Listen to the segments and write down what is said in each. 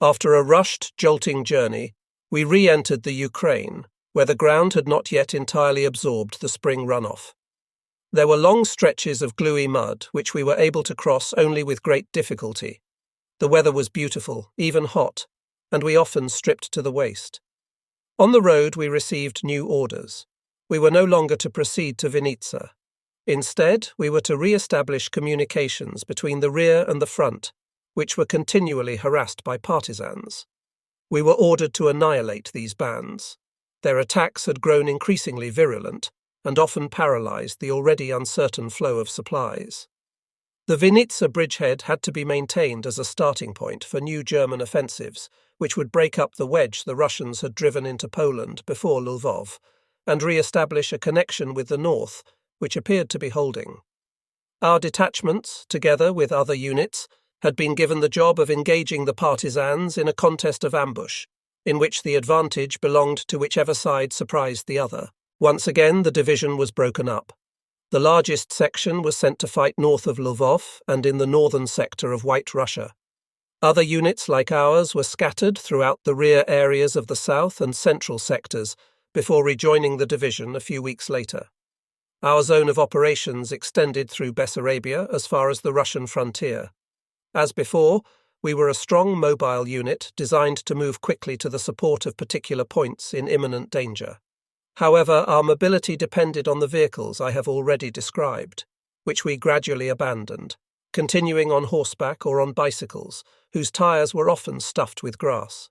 After a rushed, jolting journey, we re-entered the Ukraine, where the ground had not yet entirely absorbed the spring runoff. There were long stretches of gluey mud, which we were able to cross only with great difficulty. The weather was beautiful, even hot, and we often stripped to the waist. On the road we received new orders. We were no longer to proceed to Vinnitsa. Instead, we were to re-establish communications between the rear and the front, which were continually harassed by partisans. We were ordered to annihilate these bands. Their attacks had grown increasingly virulent and often paralyzed the already uncertain flow of supplies. The Vinnitsa bridgehead had to be maintained as a starting point for new German offensives, which would break up the wedge the Russians had driven into Poland before Lvov, and re-establish a connection with the north, which appeared to be holding. Our detachments, together with other units, had been given the job of engaging the partisans in a contest of ambush, in which the advantage belonged to whichever side surprised the other. Once again, the division was broken up. The largest section was sent to fight north of Lvov and in the northern sector of White Russia. Other units like ours were scattered throughout the rear areas of the south and central sectors before rejoining the division a few weeks later. Our zone of operations extended through Bessarabia as far as the Russian frontier. As before, we were a strong mobile unit designed to move quickly to the support of particular points in imminent danger. However, our mobility depended on the vehicles I have already described, which we gradually abandoned, continuing on horseback or on bicycles, whose tires were often stuffed with grass.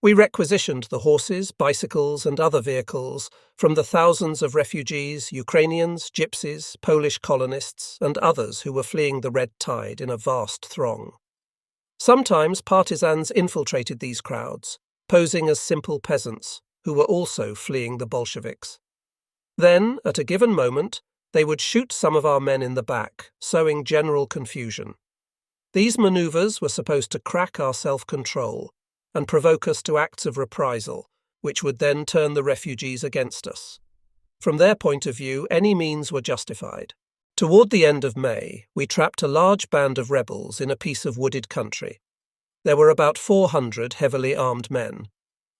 We requisitioned the horses, bicycles, and other vehicles from the thousands of refugees, Ukrainians, gypsies, Polish colonists, and others who were fleeing the red tide in a vast throng. Sometimes partisans infiltrated these crowds, posing as simple peasants, who were also fleeing the Bolsheviks. Then, at a given moment, they would shoot some of our men in the back, sowing general confusion. These maneuvers were supposed to crack our self-control and provoke us to acts of reprisal, which would then turn the refugees against us. From their point of view, any means were justified. Toward the end of May, we trapped a large band of rebels in a piece of wooded country. There were about 400 heavily armed men.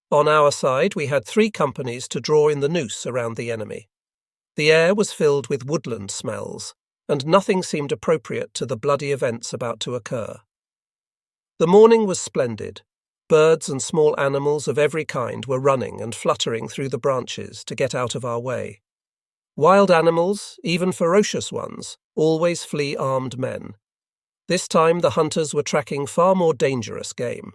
On our side, we had 3 companies to draw in the noose around the enemy. The air was filled with woodland smells, and nothing seemed appropriate to the bloody events about to occur. The morning was splendid. Birds and small animals of every kind were running and fluttering through the branches to get out of our way. Wild animals, even ferocious ones, always flee armed men. This time the hunters were tracking far more dangerous game.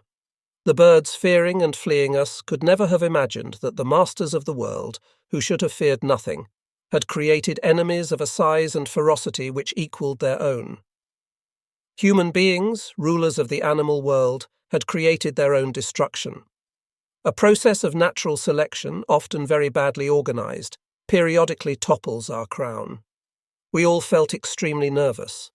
The birds fearing and fleeing us could never have imagined that the masters of the world, who should have feared nothing, had created enemies of a size and ferocity which equalled their own. Human beings, rulers of the animal world, had created their own destruction. A process of natural selection, often very badly organized, periodically topples our crown. We all felt extremely nervous.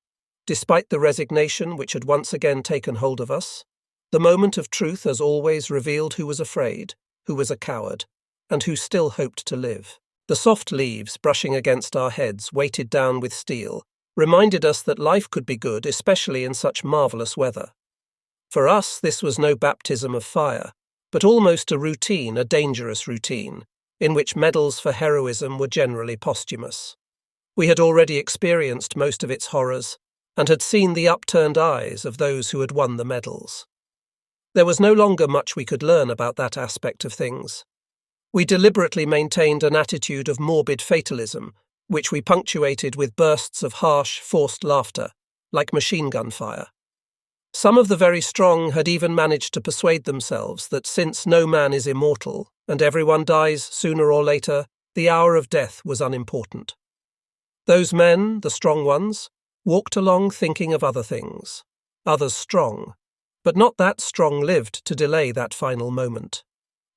Despite the resignation which had once again taken hold of us, the moment of truth as always revealed who was afraid, who was a coward, and who still hoped to live. The soft leaves brushing against our heads, weighted down with steel, reminded us that life could be good, especially in such marvelous weather. For us, this was no baptism of fire, but almost a routine, a dangerous routine, in which medals for heroism were generally posthumous. We had already experienced most of its horrors, and had seen the upturned eyes of those who had won the medals. There was no longer much we could learn about that aspect of things. We deliberately maintained an attitude of morbid fatalism, which we punctuated with bursts of harsh, forced laughter, like machine gun fire. Some of the very strong had even managed to persuade themselves that since no man is immortal, and everyone dies sooner or later, the hour of death was unimportant. Those men, the strong ones, walked along thinking of other things, others strong, but not that strong-lived to delay that final moment,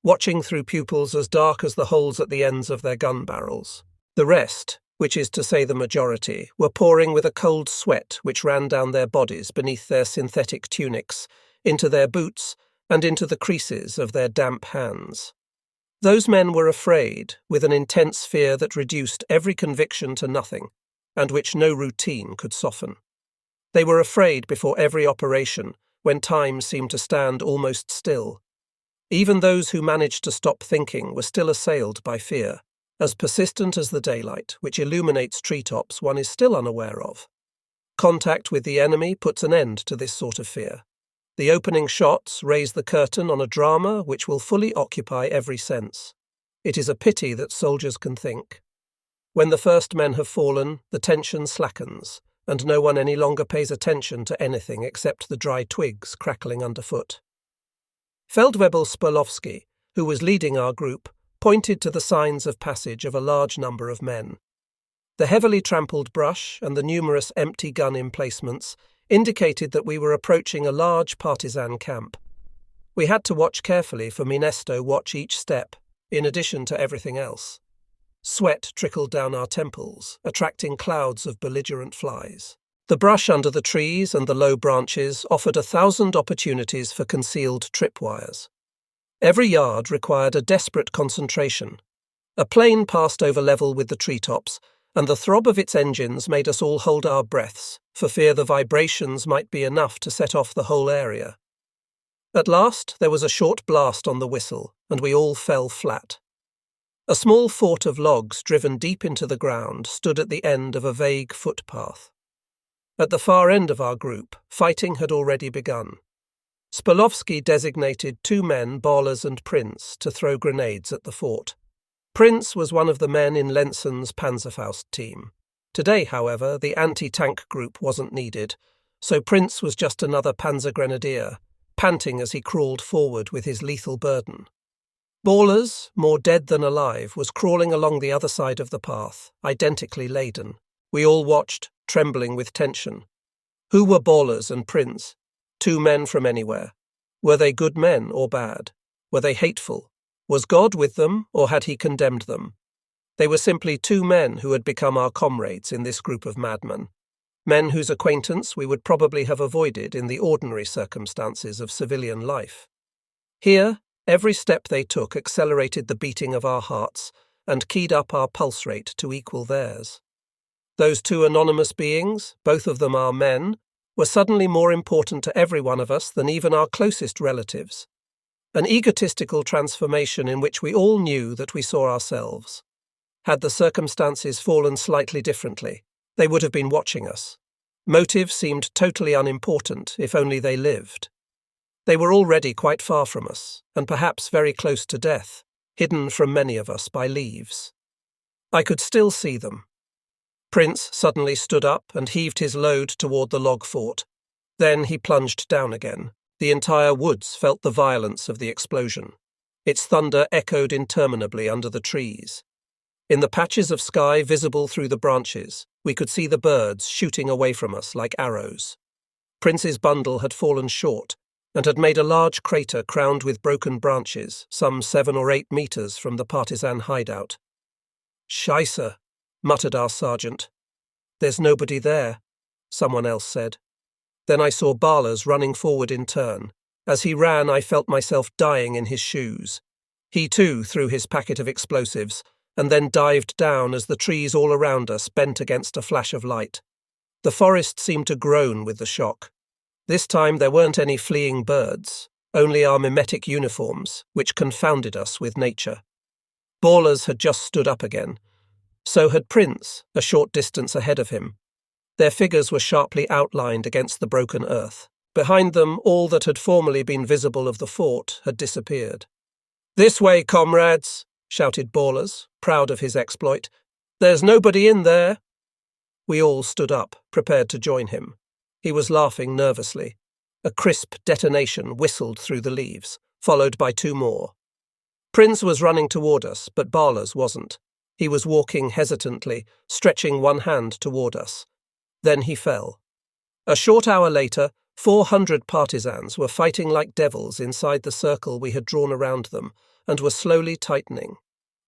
watching through pupils as dark as the holes at the ends of their gun barrels. The rest, which is to say the majority, were pouring with a cold sweat which ran down their bodies beneath their synthetic tunics, into their boots, and into the creases of their damp hands. Those men were afraid, with an intense fear that reduced every conviction to nothing, and which no routine could soften. They were afraid before every operation, when time seemed to stand almost still. Even those who managed to stop thinking were still assailed by fear, as persistent as the daylight, which illuminates treetops one is still unaware of. Contact with the enemy puts an end to this sort of fear. The opening shots raise the curtain on a drama which will fully occupy every sense. It is a pity that soldiers can think. When the first men have fallen, the tension slackens, and no one any longer pays attention to anything except the dry twigs crackling underfoot. Feldwebel Spurlowski, who was leading our group, pointed to the signs of passage of a large number of men. The heavily trampled brush and the numerous empty gun emplacements indicated that we were approaching a large partisan camp. We had to watch carefully, for Minesto watch each step, in addition to everything else. Sweat trickled down our temples, attracting clouds of belligerent flies. The brush under the trees and the low branches offered 1,000 opportunities for concealed tripwires. Every yard required a desperate concentration. A plane passed over level with the treetops, and the throb of its engines made us all hold our breaths, for fear the vibrations might be enough to set off the whole area. At last there was a short blast on the whistle, and we all fell flat. A small fort of logs driven deep into the ground stood at the end of a vague footpath. At the far end of our group, fighting had already begun. Spurlowski designated 2 men, Bollers and Prince, to throw grenades at the fort. Prince was one of the men in Lenzon's Panzerfaust team. Today, however, the anti-tank group wasn't needed, so Prince was just another panzer grenadier, panting as he crawled forward with his lethal burden. Bollers, more dead than alive, was crawling along the other side of the path, identically laden. We all watched, trembling with tension. Who were Bollers and Prince? 2 men from anywhere. Were they good men or bad? Were they hateful? Was God with them, or had he condemned them? They were simply 2 men who had become our comrades in this group of madmen. Men whose acquaintance we would probably have avoided in the ordinary circumstances of civilian life. Here, every step they took accelerated the beating of our hearts and keyed up our pulse rate to equal theirs. Those 2 anonymous beings, both of them our men, were suddenly more important to every one of us than even our closest relatives. An egotistical transformation in which we all knew that we saw ourselves. Had the circumstances fallen slightly differently, they would have been watching us. Motive seemed totally unimportant if only they lived. They were already quite far from us, and perhaps very close to death, hidden from many of us by leaves. I could still see them. Prince suddenly stood up and heaved his load toward the log fort. Then he plunged down again. The entire woods felt the violence of the explosion. Its thunder echoed interminably under the trees. In the patches of sky visible through the branches, we could see the birds shooting away from us like arrows. Prince's bundle had fallen short and had made a large crater crowned with broken branches, some 7 or 8 meters from the partisan hideout. "Scheisse," muttered our sergeant. "There's nobody there," someone else said. Then I saw Barlas running forward in turn. As he ran, I felt myself dying in his shoes. He too threw his packet of explosives, and then dived down as the trees all around us bent against a flash of light. The forest seemed to groan with the shock. This time there weren't any fleeing birds, only our mimetic uniforms, which confounded us with nature. Ballers had just stood up again. So had Prince, a short distance ahead of him. Their figures were sharply outlined against the broken earth. Behind them, all that had formerly been visible of the fort had disappeared. "This way, comrades!" shouted Ballers, proud of his exploit. "There's nobody in there." We all stood up, prepared to join him. He was laughing nervously. A crisp detonation whistled through the leaves, followed by 2 more. Prince was running toward us, but Ballers wasn't. He was walking hesitantly, stretching one hand toward us. Then he fell. A short hour later, 400 partisans were fighting like devils inside the circle we had drawn around them, and were slowly tightening.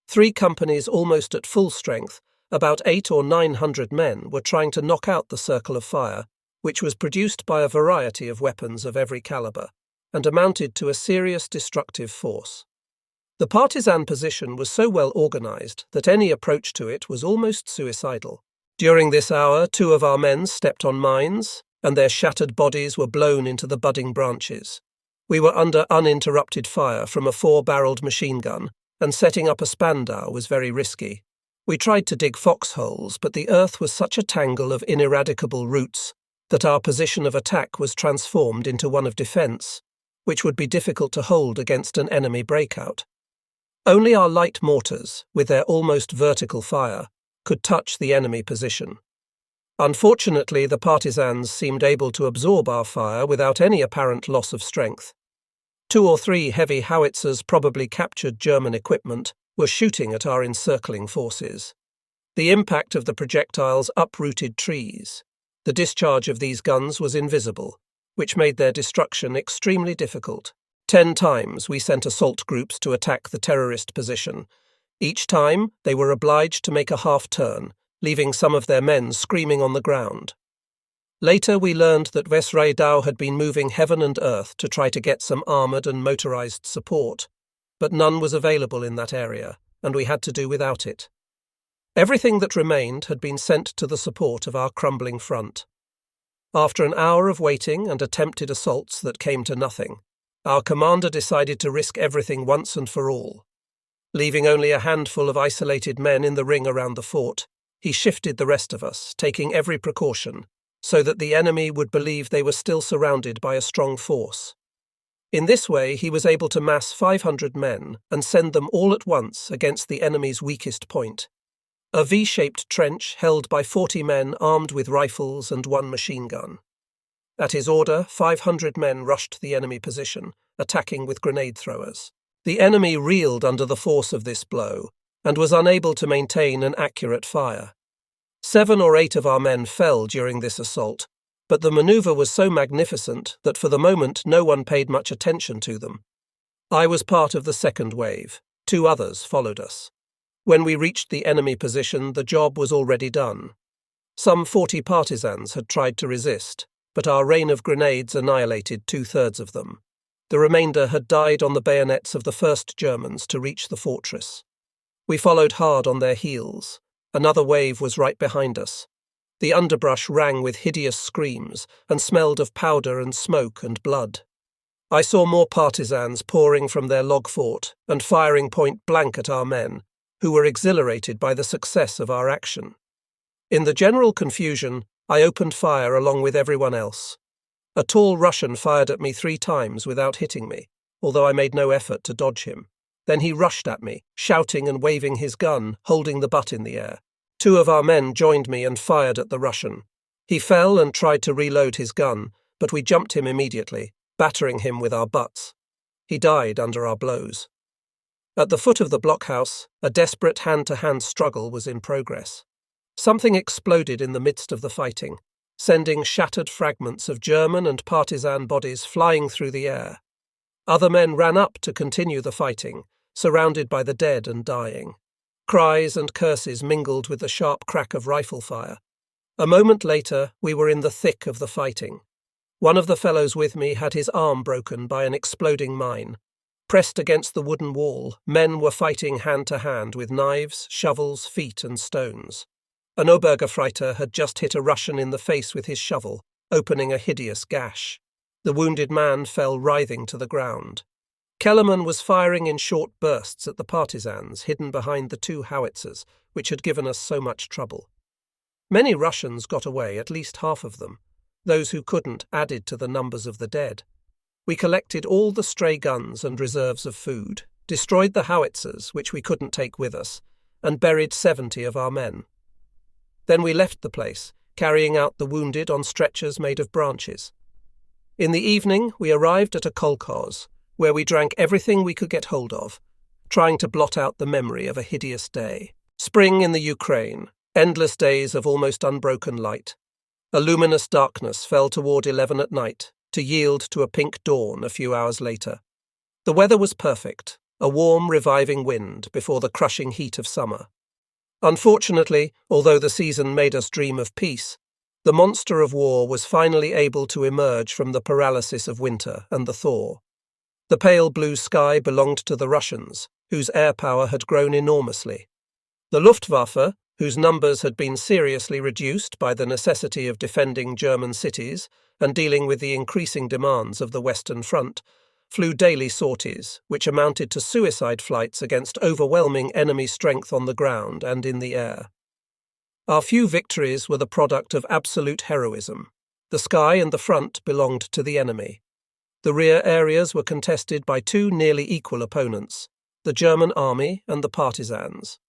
3 companies almost at full strength, about 800 or 900 men, were trying to knock out the circle of fire, which was produced by a variety of weapons of every caliber, and amounted to a serious destructive force. The partisan position was so well organized that any approach to it was almost suicidal. During this hour, 2 of our men stepped on mines, and their shattered bodies were blown into the budding branches. We were under uninterrupted fire from a 4-barreled machine gun, and setting up a Spandau was very risky. We tried to dig foxholes, but the earth was such a tangle of ineradicable roots that our position of attack was transformed into one of defence, which would be difficult to hold against an enemy breakout. Only our light mortars, with their almost vertical fire, could touch the enemy position. Unfortunately, the partisans seemed able to absorb our fire without any apparent loss of strength. 2 or 3 heavy howitzers, probably captured German equipment, were shooting at our encircling forces. The impact of the projectiles uprooted trees. The discharge of these guns was invisible, which made their destruction extremely difficult. 10 times we sent assault groups to attack the terrorist position. Each time they were obliged to make a half-turn, leaving some of their men screaming on the ground. Later we learned that Wessreidau had been moving heaven and earth to try to get some armoured and motorised support, but none was available in that area, and we had to do without it. Everything that remained had been sent to the support of our crumbling front. After an hour of waiting and attempted assaults that came to nothing, our commander decided to risk everything once and for all. Leaving only a handful of isolated men in the ring around the fort, he shifted the rest of us, taking every precaution, so that the enemy would believe they were still surrounded by a strong force. In this way, he was able to mass 500 men and send them all at once against the enemy's weakest point, a V-shaped trench held by 40 men armed with rifles and 1 machine gun. At his order, 500 men rushed the enemy position, attacking with grenade throwers. The enemy reeled under the force of this blow and was unable to maintain an accurate fire. 7 or 8 of our men fell during this assault, but the maneuver was so magnificent that for the moment no one paid much attention to them. I was part of the second wave. 2 others followed us. When we reached the enemy position, the job was already done. Some 40 partisans had tried to resist, but our rain of grenades annihilated 2/3 of them. The remainder had died on the bayonets of the first Germans to reach the fortress. We followed hard on their heels. Another wave was right behind us. The underbrush rang with hideous screams and smelled of powder and smoke and blood. I saw more partisans pouring from their log fort and firing point blank at our men, who were exhilarated by the success of our action. In the general confusion, I opened fire along with everyone else. A tall Russian fired at me 3 times without hitting me, although I made no effort to dodge him. Then he rushed at me, shouting and waving his gun, holding the butt in the air. 2 of our men joined me and fired at the Russian. He fell and tried to reload his gun, but we jumped him immediately, battering him with our butts. He died under our blows. At the foot of the blockhouse, a desperate hand-to-hand struggle was in progress. Something exploded in the midst of the fighting, sending shattered fragments of German and partisan bodies flying through the air. Other men ran up to continue the fighting, surrounded by the dead and dying. Cries and curses mingled with the sharp crack of rifle fire. A moment later, we were in the thick of the fighting. One of the fellows with me had his arm broken by an exploding mine. Pressed against the wooden wall, men were fighting hand-to-hand with knives, shovels, feet and stones. An Obergefreiter had just hit a Russian in the face with his shovel, opening a hideous gash. The wounded man fell writhing to the ground. Kellerman was firing in short bursts at the partisans hidden behind the 2 howitzers, which had given us so much trouble. Many Russians got away, at least half of them. Those who couldn't added to the numbers of the dead. We collected all the stray guns and reserves of food, destroyed the howitzers, which we couldn't take with us, and buried 70 of our men. Then we left the place, carrying out the wounded on stretchers made of branches. In the evening, we arrived at a kolkhoz, where we drank everything we could get hold of, trying to blot out the memory of a hideous day. Spring in the Ukraine, endless days of almost unbroken light. A luminous darkness fell toward 11 at night, to yield to a pink dawn a few hours later. The weather was perfect, a warm, reviving wind before the crushing heat of summer. Unfortunately, although the season made us dream of peace, the monster of war was finally able to emerge from the paralysis of winter and the thaw. The pale blue sky belonged to the Russians, whose air power had grown enormously. The Luftwaffe, whose numbers had been seriously reduced by the necessity of defending German cities and dealing with the increasing demands of the Western Front, flew daily sorties, which amounted to suicide flights against overwhelming enemy strength on the ground and in the air. Our few victories were the product of absolute heroism. The sky and the front belonged to the enemy. The rear areas were contested by two nearly equal opponents, the German army and the partisans.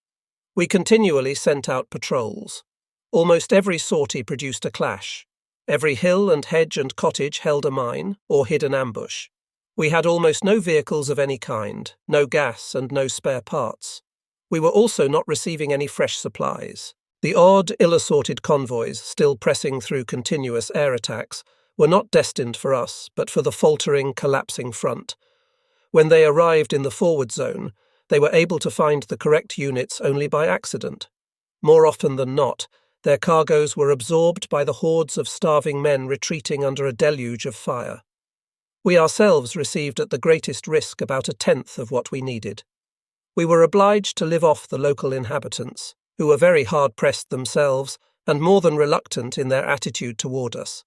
We continually sent out patrols. Almost every sortie produced a clash. Every hill and hedge and cottage held a mine or hid an ambush. We had almost no vehicles of any kind, no gas and no spare parts. We were also not receiving any fresh supplies. The odd, ill-assorted convoys, still pressing through continuous air attacks, were not destined for us, but for the faltering, collapsing front. When they arrived in the forward zone, they were able to find the correct units only by accident. More often than not, their cargoes were absorbed by the hordes of starving men retreating under a deluge of fire. We ourselves received at the greatest risk about a tenth of what we needed. We were obliged to live off the local inhabitants, who were very hard-pressed themselves and more than reluctant in their attitude toward us.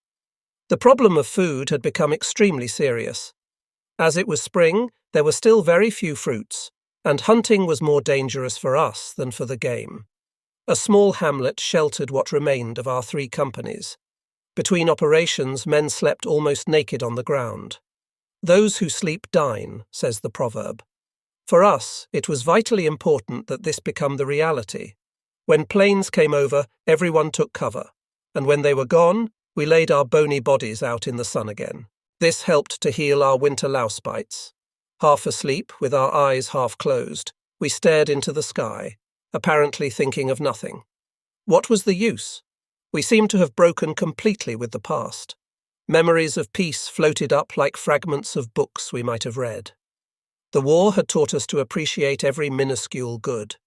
The problem of food had become extremely serious. As it was spring, there were still very few fruits, and hunting was more dangerous for us than for the game. A small hamlet sheltered what remained of our 3 companies. Between operations, men slept almost naked on the ground. "Those who sleep dine," says the proverb. For us, it was vitally important that this become the reality. When planes came over, everyone took cover, and when they were gone, we laid our bony bodies out in the sun again. This helped to heal our winter louse bites. Half asleep, with our eyes half closed, we stared into the sky, apparently thinking of nothing. What was the use? We seemed to have broken completely with the past. Memories of peace floated up like fragments of books we might have read. The war had taught us to appreciate every minuscule good.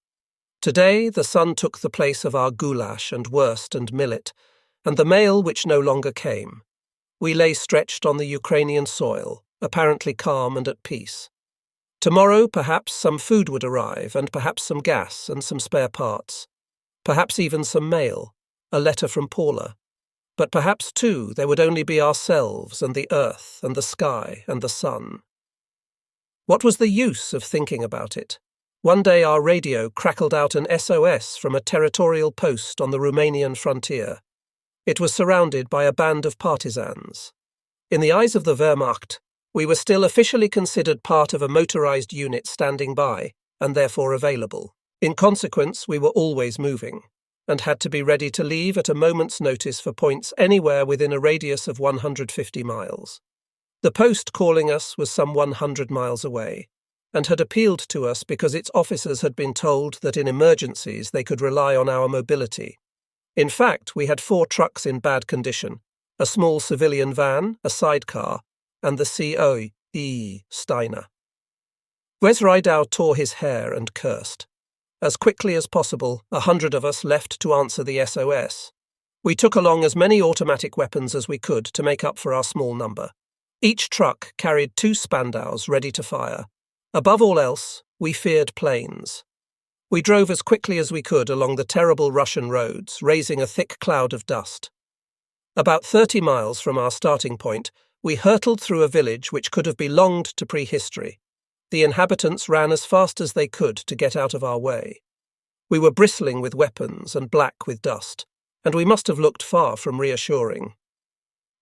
Today the sun took the place of our goulash and wurst and millet, and the mail which no longer came. We lay stretched on the Ukrainian soil, apparently calm and at peace. Tomorrow perhaps some food would arrive, and perhaps some gas and some spare parts. Perhaps even some mail, a letter from Paula. But perhaps, too, there would only be ourselves and the earth and the sky and the sun. What was the use of thinking about it? One day our radio crackled out an SOS from a territorial post on the Romanian frontier. It was surrounded by a band of partisans. In the eyes of the Wehrmacht, we were still officially considered part of a motorized unit standing by, and therefore available. In consequence, we were always moving, and had to be ready to leave at a moment's notice for points anywhere within a radius of 150 miles. The post calling us was some 100 miles away, and had appealed to us because its officers had been told that in emergencies they could rely on our mobility. In fact, we had 4 trucks in bad condition, a small civilian van, a sidecar, and the COE Steiner. Wesreidau tore his hair and cursed. As quickly as possible, 100 of us left to answer the SOS. We took along as many automatic weapons as we could to make up for our small number. Each truck carried 2 Spandaus ready to fire. Above all else, we feared planes. We drove as quickly as we could along the terrible Russian roads, raising a thick cloud of dust. About 30 miles from our starting point, we hurtled through a village which could have belonged to prehistory. The inhabitants ran as fast as they could to get out of our way. We were bristling with weapons and black with dust, and we must have looked far from reassuring.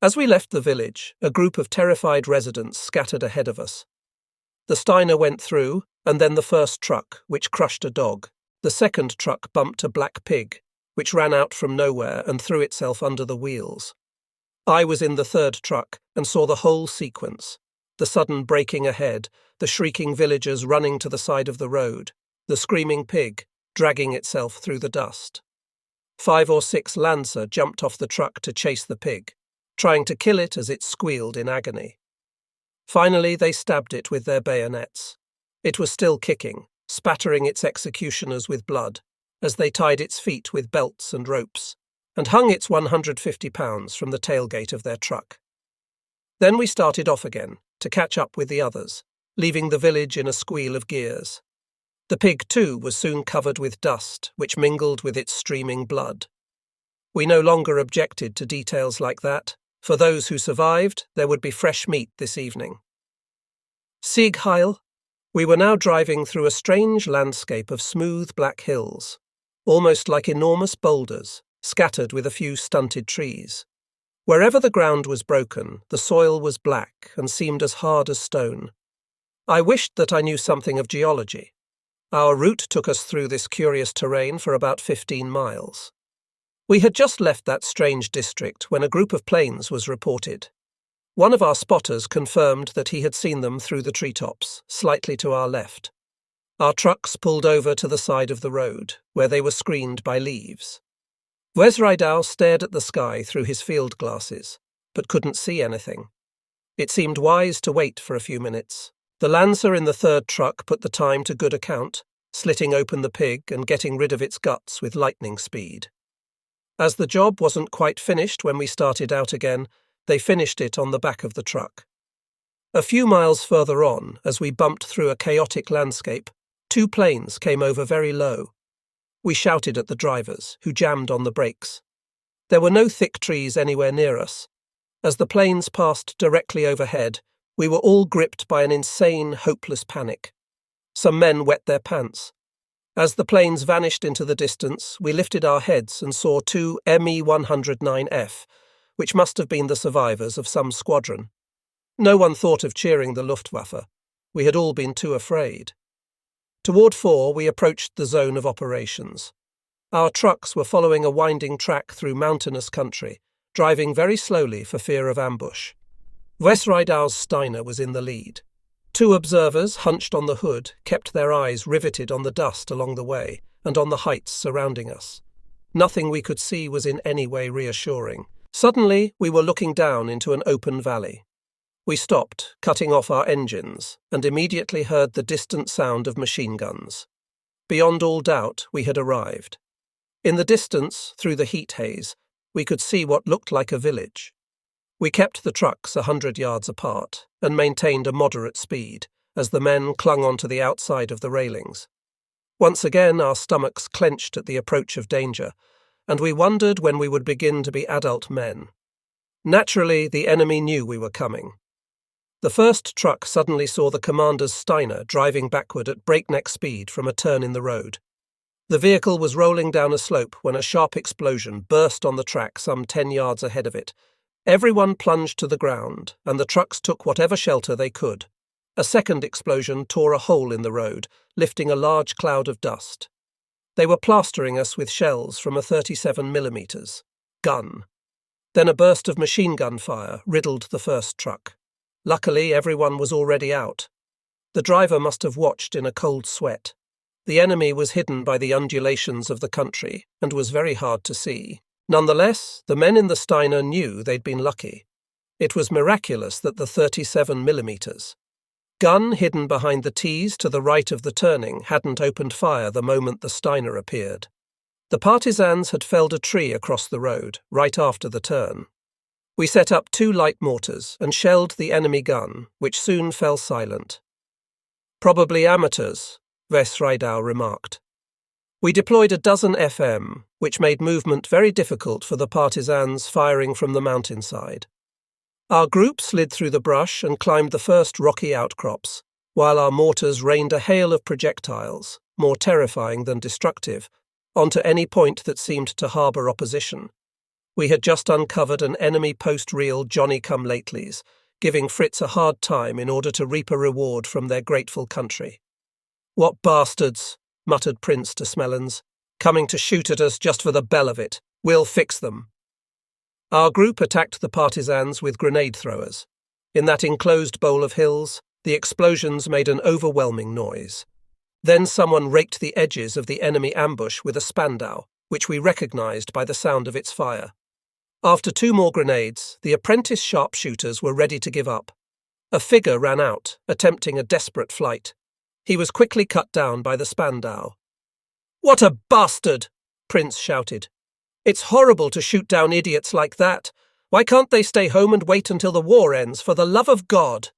As we left the village, a group of terrified residents scattered ahead of us. The Steiner went through, and then the first truck, which crushed a dog. The second truck bumped a black pig, which ran out from nowhere and threw itself under the wheels. I was in the third truck and saw the whole sequence. The sudden breaking ahead, the shrieking villagers running to the side of the road, the screaming pig dragging itself through the dust. 5 or 6 Lancer jumped off the truck to chase the pig, trying to kill it as it squealed in agony. Finally, they stabbed it with their bayonets. It was still kicking, spattering its executioners with blood, as they tied its feet with belts and ropes, and hung its 150 pounds from the tailgate of their truck. Then we started off again, to catch up with the others, leaving the village in a squeal of gears. The pig, too, was soon covered with dust, which mingled with its streaming blood. We no longer objected to details like that. For those who survived, there would be fresh meat this evening. Sieg Heil. We were now driving through a strange landscape of smooth black hills, almost like enormous boulders, scattered with a few stunted trees. Wherever the ground was broken, the soil was black and seemed as hard as stone. I wished that I knew something of geology. Our route took us through this curious terrain for about 15 miles. We had just left that strange district when a group of planes was reported. One of our spotters confirmed that he had seen them through the treetops, slightly to our left. Our trucks pulled over to the side of the road, where they were screened by leaves. Wesriedau stared at the sky through his field glasses, but couldn't see anything. It seemed wise to wait for a few minutes. The Lancer in the third truck put the time to good account, slitting open the pig and getting rid of its guts with lightning speed. As the job wasn't quite finished when we started out again, they finished it on the back of the truck. A few miles further on, as we bumped through a chaotic landscape, 2 planes came over very low. We shouted at the drivers, who jammed on the brakes. There were no thick trees anywhere near us. As the planes passed directly overhead, we were all gripped by an insane, hopeless panic. Some men wet their pants. As the planes vanished into the distance, we lifted our heads and saw 2 Me-109F, which must have been the survivors of some squadron. No one thought of cheering the Luftwaffe. We had all been too afraid. Toward 4, we approached the zone of operations. Our trucks were following a winding track through mountainous country, driving very slowly for fear of ambush. Wesriedau's Steiner was in the lead. 2 observers, hunched on the hood, kept their eyes riveted on the dust along the way and on the heights surrounding us. Nothing we could see was in any way reassuring. Suddenly, we were looking down into an open valley. We stopped, cutting off our engines, and immediately heard the distant sound of machine guns. Beyond all doubt, we had arrived. In the distance, through the heat haze, we could see what looked like a village. We kept the trucks 100 yards apart and maintained a moderate speed as the men clung onto the outside of the railings. Once again, our stomachs clenched at the approach of danger, and we wondered when we would begin to be adult men. Naturally, the enemy knew we were coming. The first truck suddenly saw the commander's Steiner driving backward at breakneck speed from a turn in the road. The vehicle was rolling down a slope when a sharp explosion burst on the track some 10 yards ahead of it. Everyone plunged to the ground, and the trucks took whatever shelter they could. A second explosion tore a hole in the road, lifting a large cloud of dust. They were plastering us with shells from a 37mm gun. Then a burst of machine gun fire riddled the first truck. Luckily, everyone was already out. The driver must have watched in a cold sweat. The enemy was hidden by the undulations of the country and was very hard to see. Nonetheless, the men in the Steiner knew they'd been lucky. It was miraculous that the 37mm gun hidden behind the T's to the right of the turning hadn't opened fire the moment the Steiner appeared. The partisans had felled a tree across the road, right after the turn. We set up 2 light mortars and shelled the enemy gun, which soon fell silent. "Probably amateurs," Wesriedau remarked. We deployed a dozen FM, which made movement very difficult for the partisans firing from the mountainside. Our group slid through the brush and climbed the first rocky outcrops, while our mortars rained a hail of projectiles, more terrifying than destructive, onto any point that seemed to harbour opposition. We had just uncovered an enemy post-reel Johnny-come-latelys, giving Fritz a hard time in order to reap a reward from their grateful country. "What bastards," muttered Prince to Smellens, "coming to shoot at us just for the bell of it. We'll fix them." Our group attacked the partisans with grenade throwers. In that enclosed bowl of hills, the explosions made an overwhelming noise. Then someone raked the edges of the enemy ambush with a Spandau, which we recognized by the sound of its fire. After 2 more grenades, the apprentice sharpshooters were ready to give up. A figure ran out, attempting a desperate flight. He was quickly cut down by the Spandau. "What a bastard!" Prince shouted. "It's horrible to shoot down idiots like that. Why can't they stay home and wait until the war ends, for the love of God?"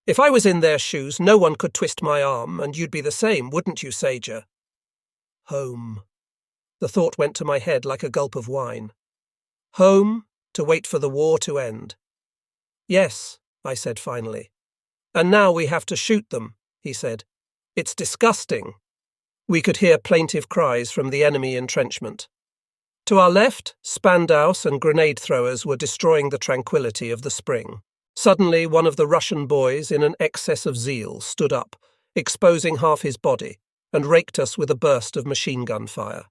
If I was in their shoes, no one could twist my arm, and you'd be the same, wouldn't you, Sager? Home. The thought went to my head like a gulp of wine. Home, to wait for the war to end. Yes, I said finally. And now we have to shoot them, he said. It's disgusting. We could hear plaintive cries from the enemy entrenchment. To our left, Spandaus and grenade throwers were destroying the tranquility of the spring. Suddenly, one of the Russian boys, in an excess of zeal, stood up, exposing half his body, and raked us with a burst of machine gun fire.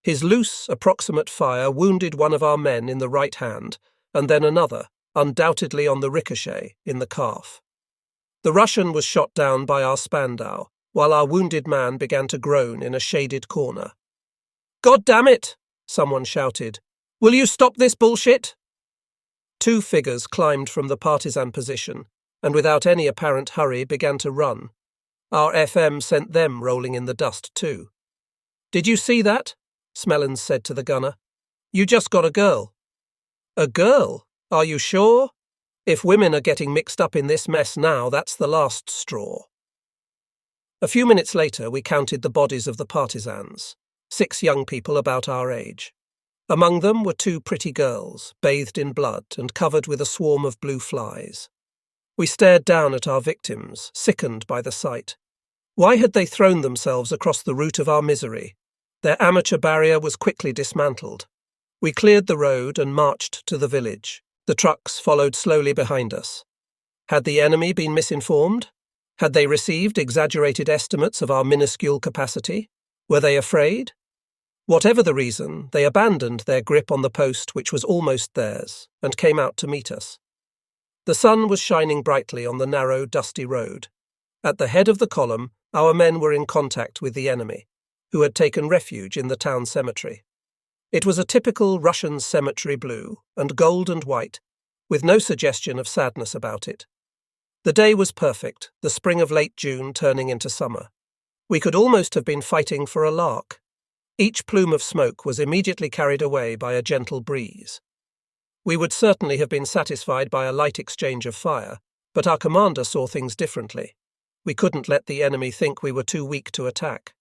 His loose, approximate fire wounded one of our men in the right hand, and then another, undoubtedly on the ricochet, in the calf. The Russian was shot down by our Spandau, while our wounded man began to groan in a shaded corner. "God damn it!" someone shouted. "Will you stop this bullshit?" Two figures climbed from the partisan position, and without any apparent hurry began to run. Our FM sent them rolling in the dust too. "Did you see that?" Smellens said to the gunner. "You just got a girl." "A girl? Are you sure? If women are getting mixed up in this mess now, that's the last straw." A few minutes later, we counted the bodies of the partisans, 6 young people about our age. Among them were 2 pretty girls, bathed in blood and covered with a swarm of blue flies. We stared down at our victims, sickened by the sight. Why had they thrown themselves across the route of our misery? Their amateur barrier was quickly dismantled. We cleared the road and marched to the village. The trucks followed slowly behind us. Had the enemy been misinformed? Had they received exaggerated estimates of our minuscule capacity? Were they afraid? Whatever the reason, they abandoned their grip on the post which was almost theirs, and came out to meet us. The sun was shining brightly on the narrow, dusty road. At the head of the column, our men were in contact with the enemy, who had taken refuge in the town cemetery. It was a typical Russian cemetery blue, and gold and white, with no suggestion of sadness about it. The day was perfect, the spring of late June turning into summer. We could almost have been fighting for a lark. Each plume of smoke was immediately carried away by a gentle breeze. We would certainly have been satisfied by a light exchange of fire, but our commander saw things differently. We couldn't let the enemy think we were too weak to attack.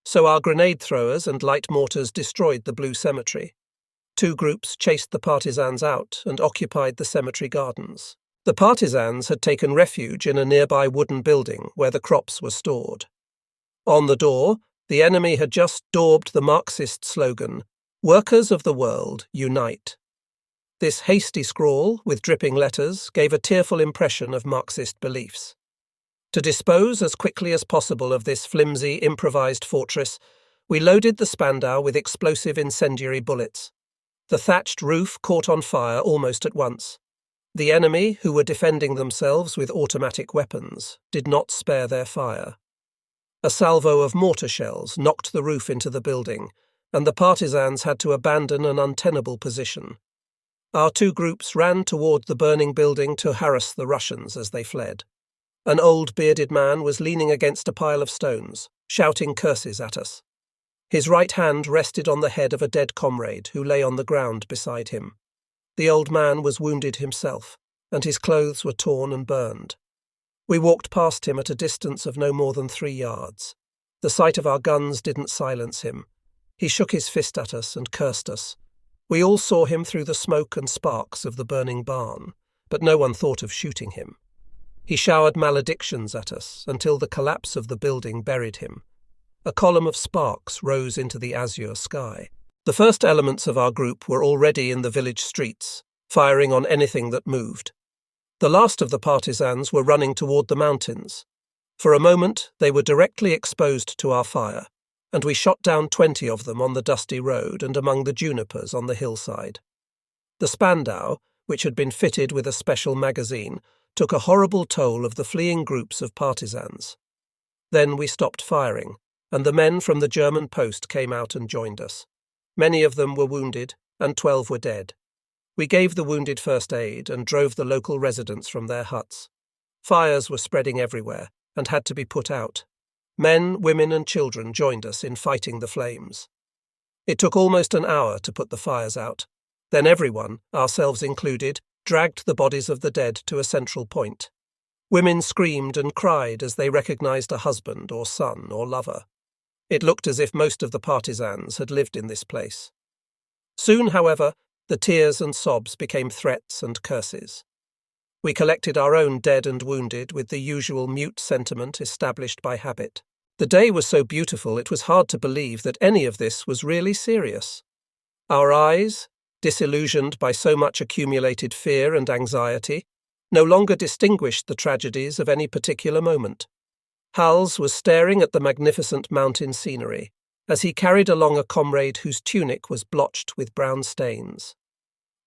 So our grenade throwers and light mortars destroyed the blue cemetery. 2 groups chased the partisans out and occupied the cemetery gardens. The partisans had taken refuge in a nearby wooden building where the crops were stored. On the door, the enemy had just daubed the Marxist slogan, "Workers of the world, unite." This hasty scrawl, with dripping letters, gave a tearful impression of Marxist beliefs. To dispose as quickly as possible of this flimsy, improvised fortress, we loaded the Spandau with explosive incendiary bullets. The thatched roof caught on fire almost at once. The enemy, who were defending themselves with automatic weapons, did not spare their fire. A salvo of mortar shells knocked the roof into the building, and the partisans had to abandon an untenable position. Our 2 groups ran toward the burning building to harass the Russians as they fled. An old bearded man was leaning against a pile of stones, shouting curses at us. His right hand rested on the head of a dead comrade who lay on the ground beside him. The old man was wounded himself, and his clothes were torn and burned. We walked past him at a distance of no more than 3 yards. The sight of our guns didn't silence him. He shook his fist at us and cursed us. We all saw him through the smoke and sparks of the burning barn, but no one thought of shooting him. He showered maledictions at us until the collapse of the building buried him. A column of sparks rose into the azure sky. The first elements of our group were already in the village streets, firing on anything that moved. The last of the partisans were running toward the mountains. For a moment, they were directly exposed to our fire, and we shot down 20 of them on the dusty road and among the junipers on the hillside. The Spandau, which had been fitted with a special magazine, took a horrible toll of the fleeing groups of partisans. Then we stopped firing, and the men from the German post came out and joined us. Many of them were wounded, and 12 were dead. We gave the wounded first aid and drove the local residents from their huts. Fires were spreading everywhere and had to be put out. Men, women and children joined us in fighting the flames. It took almost an hour to put the fires out. Then everyone, ourselves included, dragged the bodies of the dead to a central point. Women screamed and cried as they recognized a husband or son or lover. It looked as if most of the partisans had lived in this place. Soon, however, the tears and sobs became threats and curses. We collected our own dead and wounded with the usual mute sentiment established by habit. The day was so beautiful it was hard to believe that any of this was really serious. Our eyes, disillusioned by so much accumulated fear and anxiety, no longer distinguished the tragedies of any particular moment. Hals was staring at the magnificent mountain scenery as he carried along a comrade whose tunic was blotched with brown stains.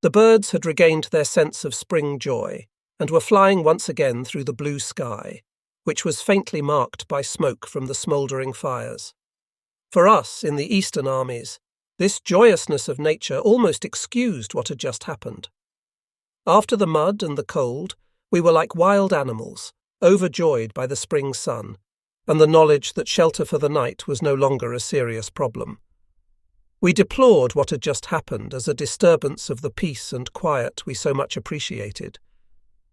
The birds had regained their sense of spring joy and were flying once again through the blue sky, which was faintly marked by smoke from the smouldering fires. For us, in the Eastern armies, this joyousness of nature almost excused what had just happened. After the mud and the cold, we were like wild animals, overjoyed by the spring sun, and the knowledge that shelter for the night was no longer a serious problem. We deplored what had just happened as a disturbance of the peace and quiet we so much appreciated.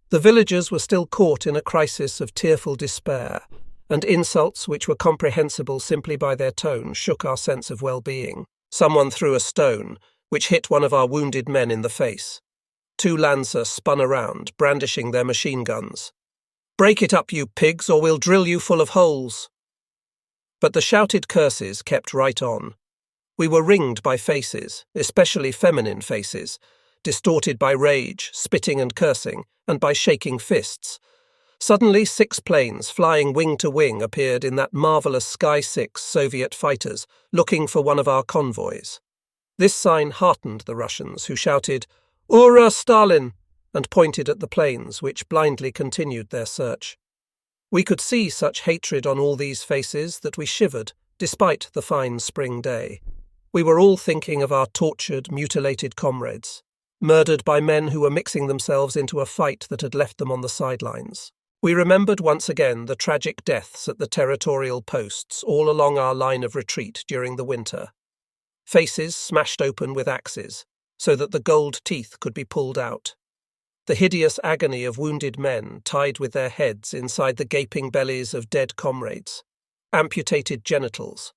The villagers were still caught in a crisis of tearful despair, and insults which were comprehensible simply by their tone shook our sense of well-being. Someone threw a stone, which hit one of our wounded men in the face. 2 Lancer spun around, brandishing their machine guns. "Break it up, you pigs, or we'll drill you full of holes." But the shouted curses kept right on. We were ringed by faces, especially feminine faces, distorted by rage, spitting and cursing, and by shaking fists. Suddenly 6 planes flying wing to wing appeared in that marvelous Sky 6 Soviet fighters, looking for one of our convoys. This sign heartened the Russians, who shouted, "Ura Stalin!" and pointed at the planes, which blindly continued their search. We could see such hatred on all these faces that we shivered, despite the fine spring day. We were all thinking of our tortured, mutilated comrades, murdered by men who were mixing themselves into a fight that had left them on the sidelines. We remembered once again the tragic deaths at the territorial posts all along our line of retreat during the winter. Faces smashed open with axes, so that the gold teeth could be pulled out. The hideous agony of wounded men tied with their heads inside the gaping bellies of dead comrades. Amputated genitals.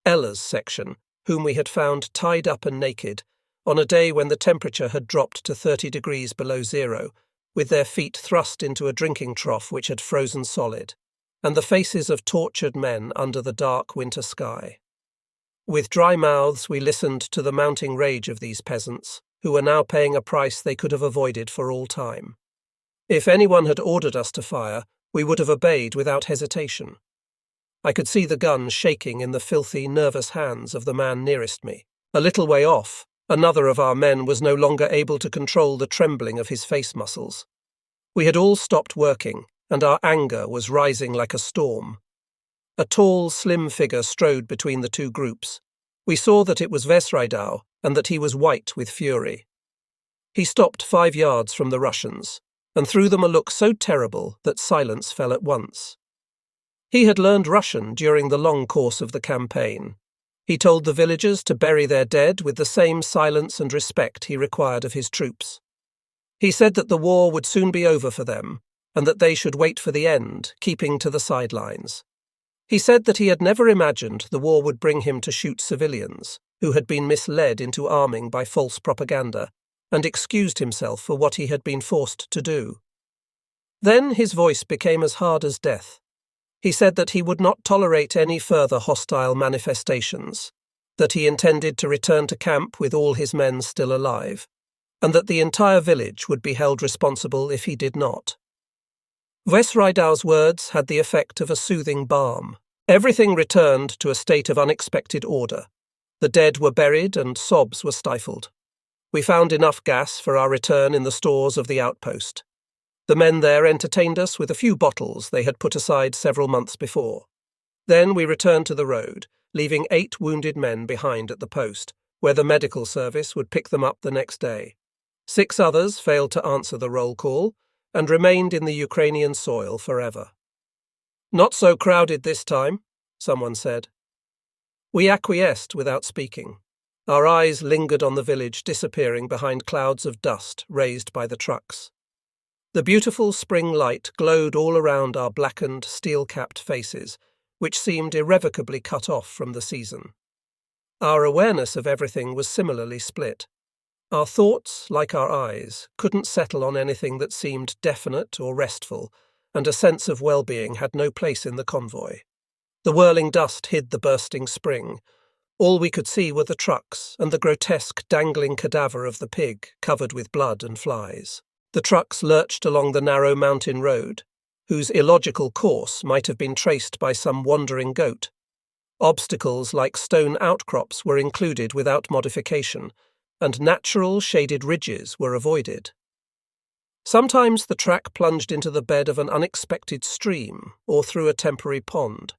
Ella's section, whom we had found tied up and naked, on a day when the temperature had dropped to 30 degrees below zero, with their feet thrust into a drinking trough which had frozen solid, and the faces of tortured men under the dark winter sky. With dry mouths we listened to the mounting rage of these peasants, who were now paying a price they could have avoided for all time. If anyone had ordered us to fire, we would have obeyed without hesitation. I could see the gun shaking in the filthy, nervous hands of the man nearest me. A little way off, another of our men was no longer able to control the trembling of his face muscles. We had all stopped working, and our anger was rising like a storm. A tall, slim figure strode between the 2 groups. We saw that it was Vesraidau, and that he was white with fury. He stopped 5 yards from the Russians, and threw them a look so terrible that silence fell at once. He had learned Russian during the long course of the campaign. He told the villagers to bury their dead with the same silence and respect he required of his troops. He said that the war would soon be over for them, and that they should wait for the end, keeping to the sidelines. He said that he had never imagined the war would bring him to shoot civilians, who had been misled into arming by false propaganda, and excused himself for what he had been forced to do. Then his voice became as hard as death. He said that he would not tolerate any further hostile manifestations, that he intended to return to camp with all his men still alive, and that the entire village would be held responsible if he did not. Vesraidau's words had the effect of a soothing balm. Everything returned to a state of unexpected order. The dead were buried and sobs were stifled. We found enough gas for our return in the stores of the outpost. The men there entertained us with a few bottles they had put aside several months before. Then we returned to the road, leaving 8 wounded men behind at the post, where the medical service would pick them up the next day. 6 others failed to answer the roll call and remained in the Ukrainian soil forever. "Not so crowded this time," someone said. We acquiesced without speaking. Our eyes lingered on the village disappearing behind clouds of dust raised by the trucks. The beautiful spring light glowed all around our blackened, steel-capped faces, which seemed irrevocably cut off from the season. Our awareness of everything was similarly split. Our thoughts, like our eyes, couldn't settle on anything that seemed definite or restful, and a sense of well-being had no place in the convoy. The whirling dust hid the bursting spring. All we could see were the trucks and the grotesque dangling cadaver of the pig, covered with blood and flies. The trucks lurched along the narrow mountain road, whose illogical course might have been traced by some wandering goat. Obstacles like stone outcrops were included without modification, and natural shaded ridges were avoided. Sometimes the track plunged into the bed of an unexpected stream or through a temporary pond.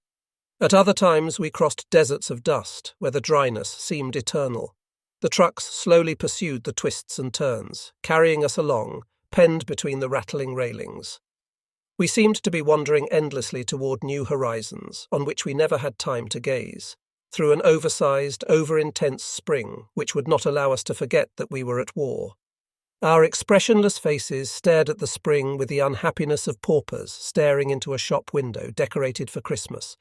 At other times we crossed deserts of dust, where the dryness seemed eternal. The trucks slowly pursued the twists and turns, carrying us along, penned between the rattling railings. We seemed to be wandering endlessly toward new horizons, on which we never had time to gaze, through an oversized, over-intense spring which would not allow us to forget that we were at war. Our expressionless faces stared at the spring with the unhappiness of paupers staring into a shop window decorated for Christmas.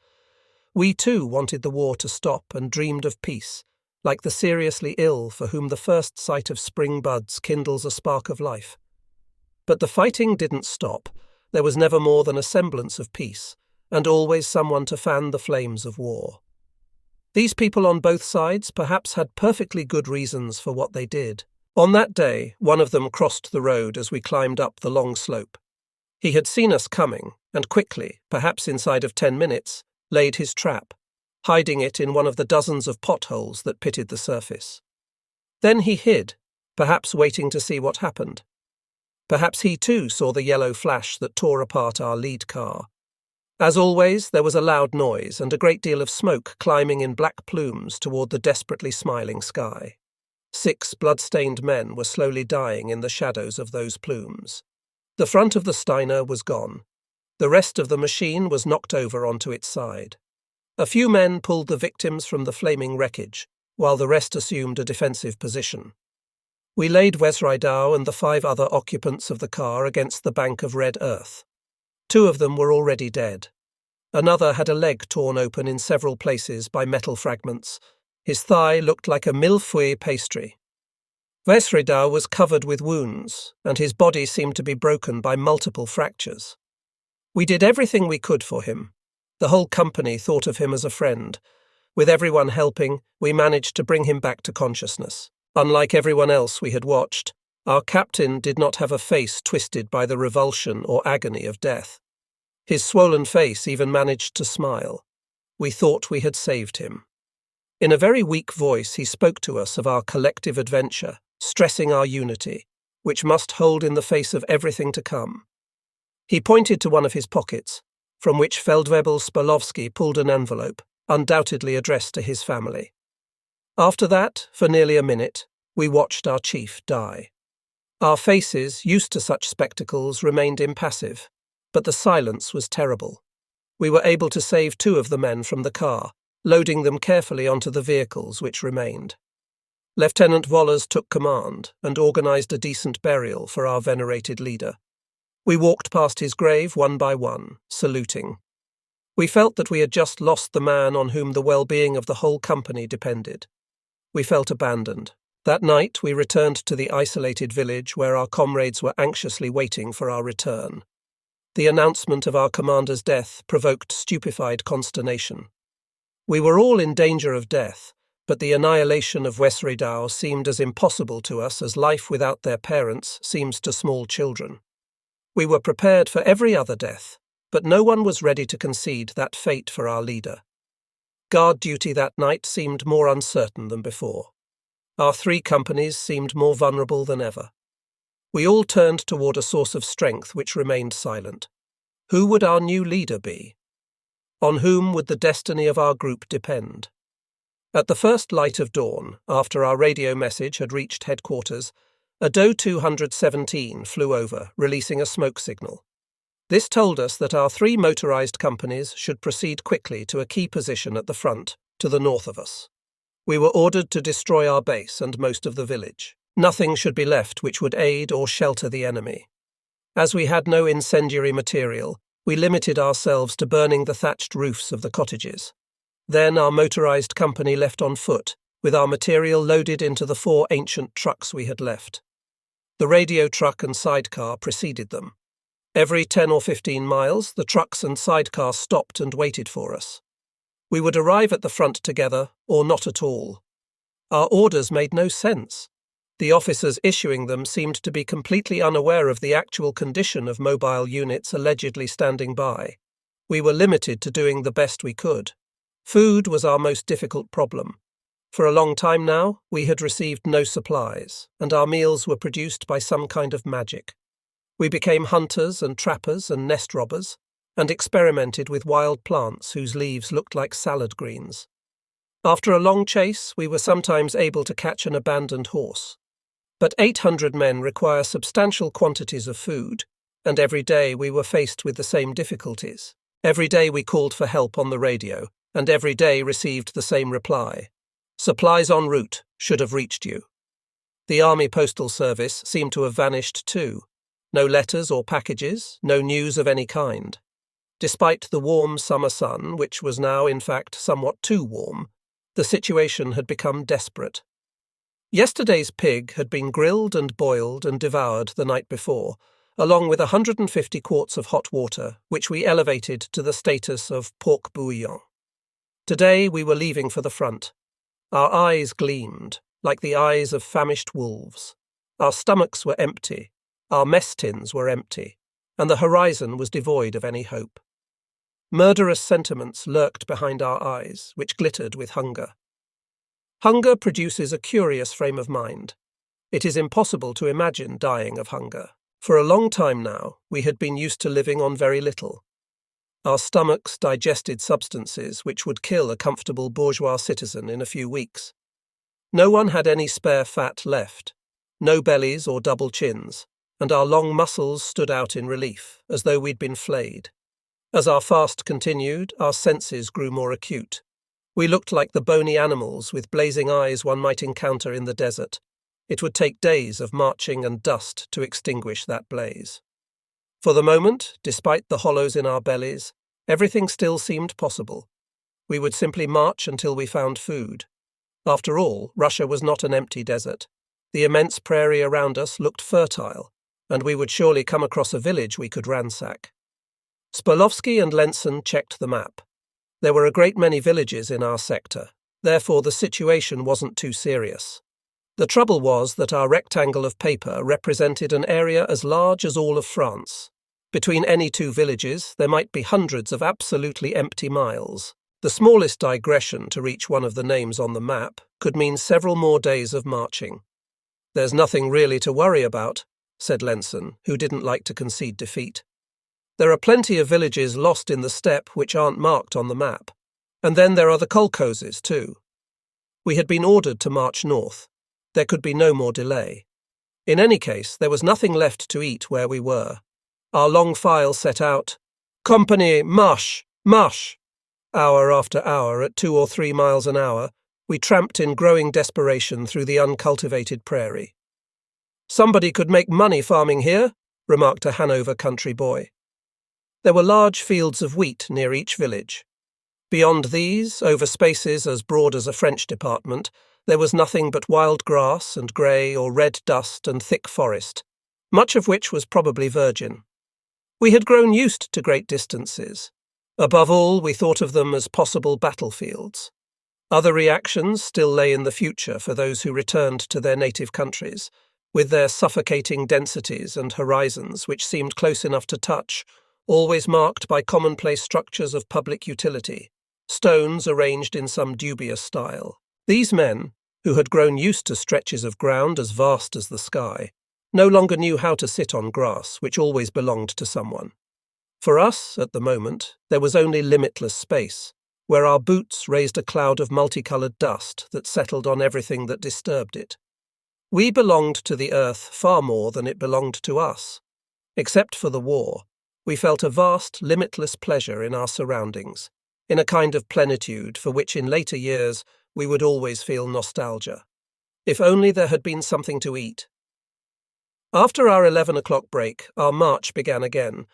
We too wanted the war to stop and dreamed of peace, like the seriously ill for whom the first sight of spring buds kindles a spark of life. But the fighting didn't stop. There was never more than a semblance of peace, and always someone to fan the flames of war. These people on both sides perhaps had perfectly good reasons for what they did. On that day, one of them crossed the road as we climbed up the long slope. He had seen us coming, and quickly, perhaps inside of 10 minutes, laid his trap, hiding it in one of the dozens of potholes that pitted the surface. Then he hid, perhaps waiting to see what happened. Perhaps he too saw the yellow flash that tore apart our lead car. As always, there was a loud noise and a great deal of smoke climbing in black plumes toward the desperately smiling sky. 6 blood-stained men were slowly dying in the shadows of those plumes. The front of the Steiner was gone. The rest of the machine was knocked over onto its side. A few men pulled the victims from the flaming wreckage, while the rest assumed a defensive position. We laid Wesridau and the 5 other occupants of the car against the bank of red earth. 2 of them were already dead. Another had a leg torn open in several places by metal fragments. His thigh looked like a millefeuille pastry. Wesridau was covered with wounds, and his body seemed to be broken by multiple fractures. We did everything we could for him. The whole company thought of him as a friend. With everyone helping, we managed to bring him back to consciousness. Unlike everyone else we had watched, our captain did not have a face twisted by the revulsion or agony of death. His swollen face even managed to smile. We thought we had saved him. In a very weak voice, he spoke to us of our collective adventure, stressing our unity, which must hold in the face of everything to come. He pointed to one of his pockets, from which Feldwebel Spalowski pulled an envelope, undoubtedly addressed to his family. After that, for nearly a minute, we watched our chief die. Our faces, used to such spectacles, remained impassive, but the silence was terrible. We were able to save 2 of the men from the car, loading them carefully onto the vehicles which remained. Lieutenant Wollers took command and organized a decent burial for our venerated leader. We walked past his grave one by one, saluting. We felt that we had just lost the man on whom the well-being of the whole company depended. We felt abandoned. That night we returned to the isolated village where our comrades were anxiously waiting for our return. The announcement of our commander's death provoked stupefied consternation. We were all in danger of death, but the annihilation of Wesridau seemed as impossible to us as life without their parents seems to small children. We were prepared for every other death, but no one was ready to concede that fate for our leader. Guard duty that night seemed more uncertain than before. Our 3 companies seemed more vulnerable than ever. We all turned toward a source of strength which remained silent. Who would our new leader be? On whom would the destiny of our group depend? At the first light of dawn, after our radio message had reached headquarters, a Do 217 flew over, releasing a smoke signal. This told us that our 3 motorized companies should proceed quickly to a key position at the front, to the north of us. We were ordered to destroy our base and most of the village. Nothing should be left which would aid or shelter the enemy. As we had no incendiary material, we limited ourselves to burning the thatched roofs of the cottages. Then our motorized company left on foot, with our material loaded into the 4 ancient trucks we had left. The radio truck and sidecar preceded them. Every 10 or 15 miles, the trucks and sidecar stopped and waited for us. We would arrive at the front together, or not at all. Our orders made no sense. The officers issuing them seemed to be completely unaware of the actual condition of mobile units allegedly standing by. We were limited to doing the best we could. Food was our most difficult problem. For a long time now, we had received no supplies, and our meals were produced by some kind of magic. We became hunters and trappers and nest robbers, and experimented with wild plants whose leaves looked like salad greens. After a long chase, we were sometimes able to catch an abandoned horse. But 800 men require substantial quantities of food, and every day we were faced with the same difficulties. Every day we called for help on the radio, and every day received the same reply. Supplies en route, should have reached you. The Army Postal Service seemed to have vanished too. No letters or packages, no news of any kind. Despite the warm summer sun, which was now in fact somewhat too warm, the situation had become desperate. Yesterday's pig had been grilled and boiled and devoured the night before, along with 150 quarts of hot water, which we elevated to the status of pork bouillon. Today we were leaving for the front. Our eyes gleamed, like the eyes of famished wolves. Our stomachs were empty, our mess tins were empty, and the horizon was devoid of any hope. Murderous sentiments lurked behind our eyes, which glittered with hunger. Hunger produces a curious frame of mind. It is impossible to imagine dying of hunger. For a long time now, we had been used to living on very little. Our stomachs digested substances which would kill a comfortable bourgeois citizen in a few weeks. No one had any spare fat left, no bellies or double chins, and our long muscles stood out in relief, as though we'd been flayed. As our fast continued, our senses grew more acute. We looked like the bony animals with blazing eyes one might encounter in the desert. It would take days of marching and dust to extinguish that blaze. For the moment, despite the hollows in our bellies, everything still seemed possible. We would simply march until we found food. After all, Russia was not an empty desert. The immense prairie around us looked fertile, and we would surely come across a village we could ransack. Spurlovsky and Lenson checked the map. There were a great many villages in our sector, therefore the situation wasn't too serious. The trouble was that our rectangle of paper represented an area as large as all of France. Between any 2 villages, there might be hundreds of absolutely empty miles. The smallest digression to reach one of the names on the map could mean several more days of marching. "There's nothing really to worry about," said Lenson, who didn't like to concede defeat. "There are plenty of villages lost in the steppe which aren't marked on the map. And then there are the kolkhozes too." We had been ordered to march north. There could be no more delay. In any case, there was nothing left to eat where we were. Our long file set out, "Company, march, march!" Hour after hour, at 2 or 3 miles an hour, we tramped in growing desperation through the uncultivated prairie. "Somebody could make money farming here," remarked a Hanover country boy. There were large fields of wheat near each village. Beyond these, over spaces as broad as a French department, there was nothing but wild grass and grey or red dust and thick forest, much of which was probably virgin. We had grown used to great distances. Above all, we thought of them as possible battlefields. Other reactions still lay in the future for those who returned to their native countries, with their suffocating densities and horizons which seemed close enough to touch, always marked by commonplace structures of public utility, stones arranged in some dubious style. These men, who had grown used to stretches of ground as vast as the sky, no longer knew how to sit on grass which always belonged to someone. For us, at the moment, there was only limitless space, where our boots raised a cloud of multicoloured dust that settled on everything that disturbed it. We belonged to the earth far more than it belonged to us. Except for the war, we felt a vast, limitless pleasure in our surroundings, in a kind of plenitude for which in later years we would always feel nostalgia. If only there had been something to eat. After our 11 o'clock break, our march began again.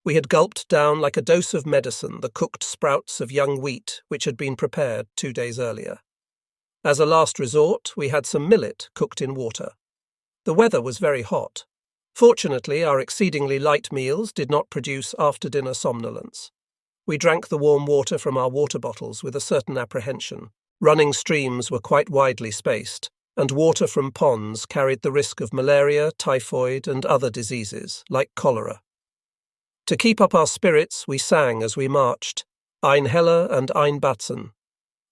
We had gulped down like a dose of medicine the cooked sprouts of young wheat which had been prepared 2 days earlier. As a last resort, we had some millet cooked in water. The weather was very hot. Fortunately, our exceedingly light meals did not produce after-dinner somnolence. We drank the warm water from our water bottles with a certain apprehension. Running streams were quite widely spaced, and water from ponds carried the risk of malaria, typhoid, and other diseases, like cholera. To keep up our spirits, we sang as we marched, Ein Heller and Ein Batzen.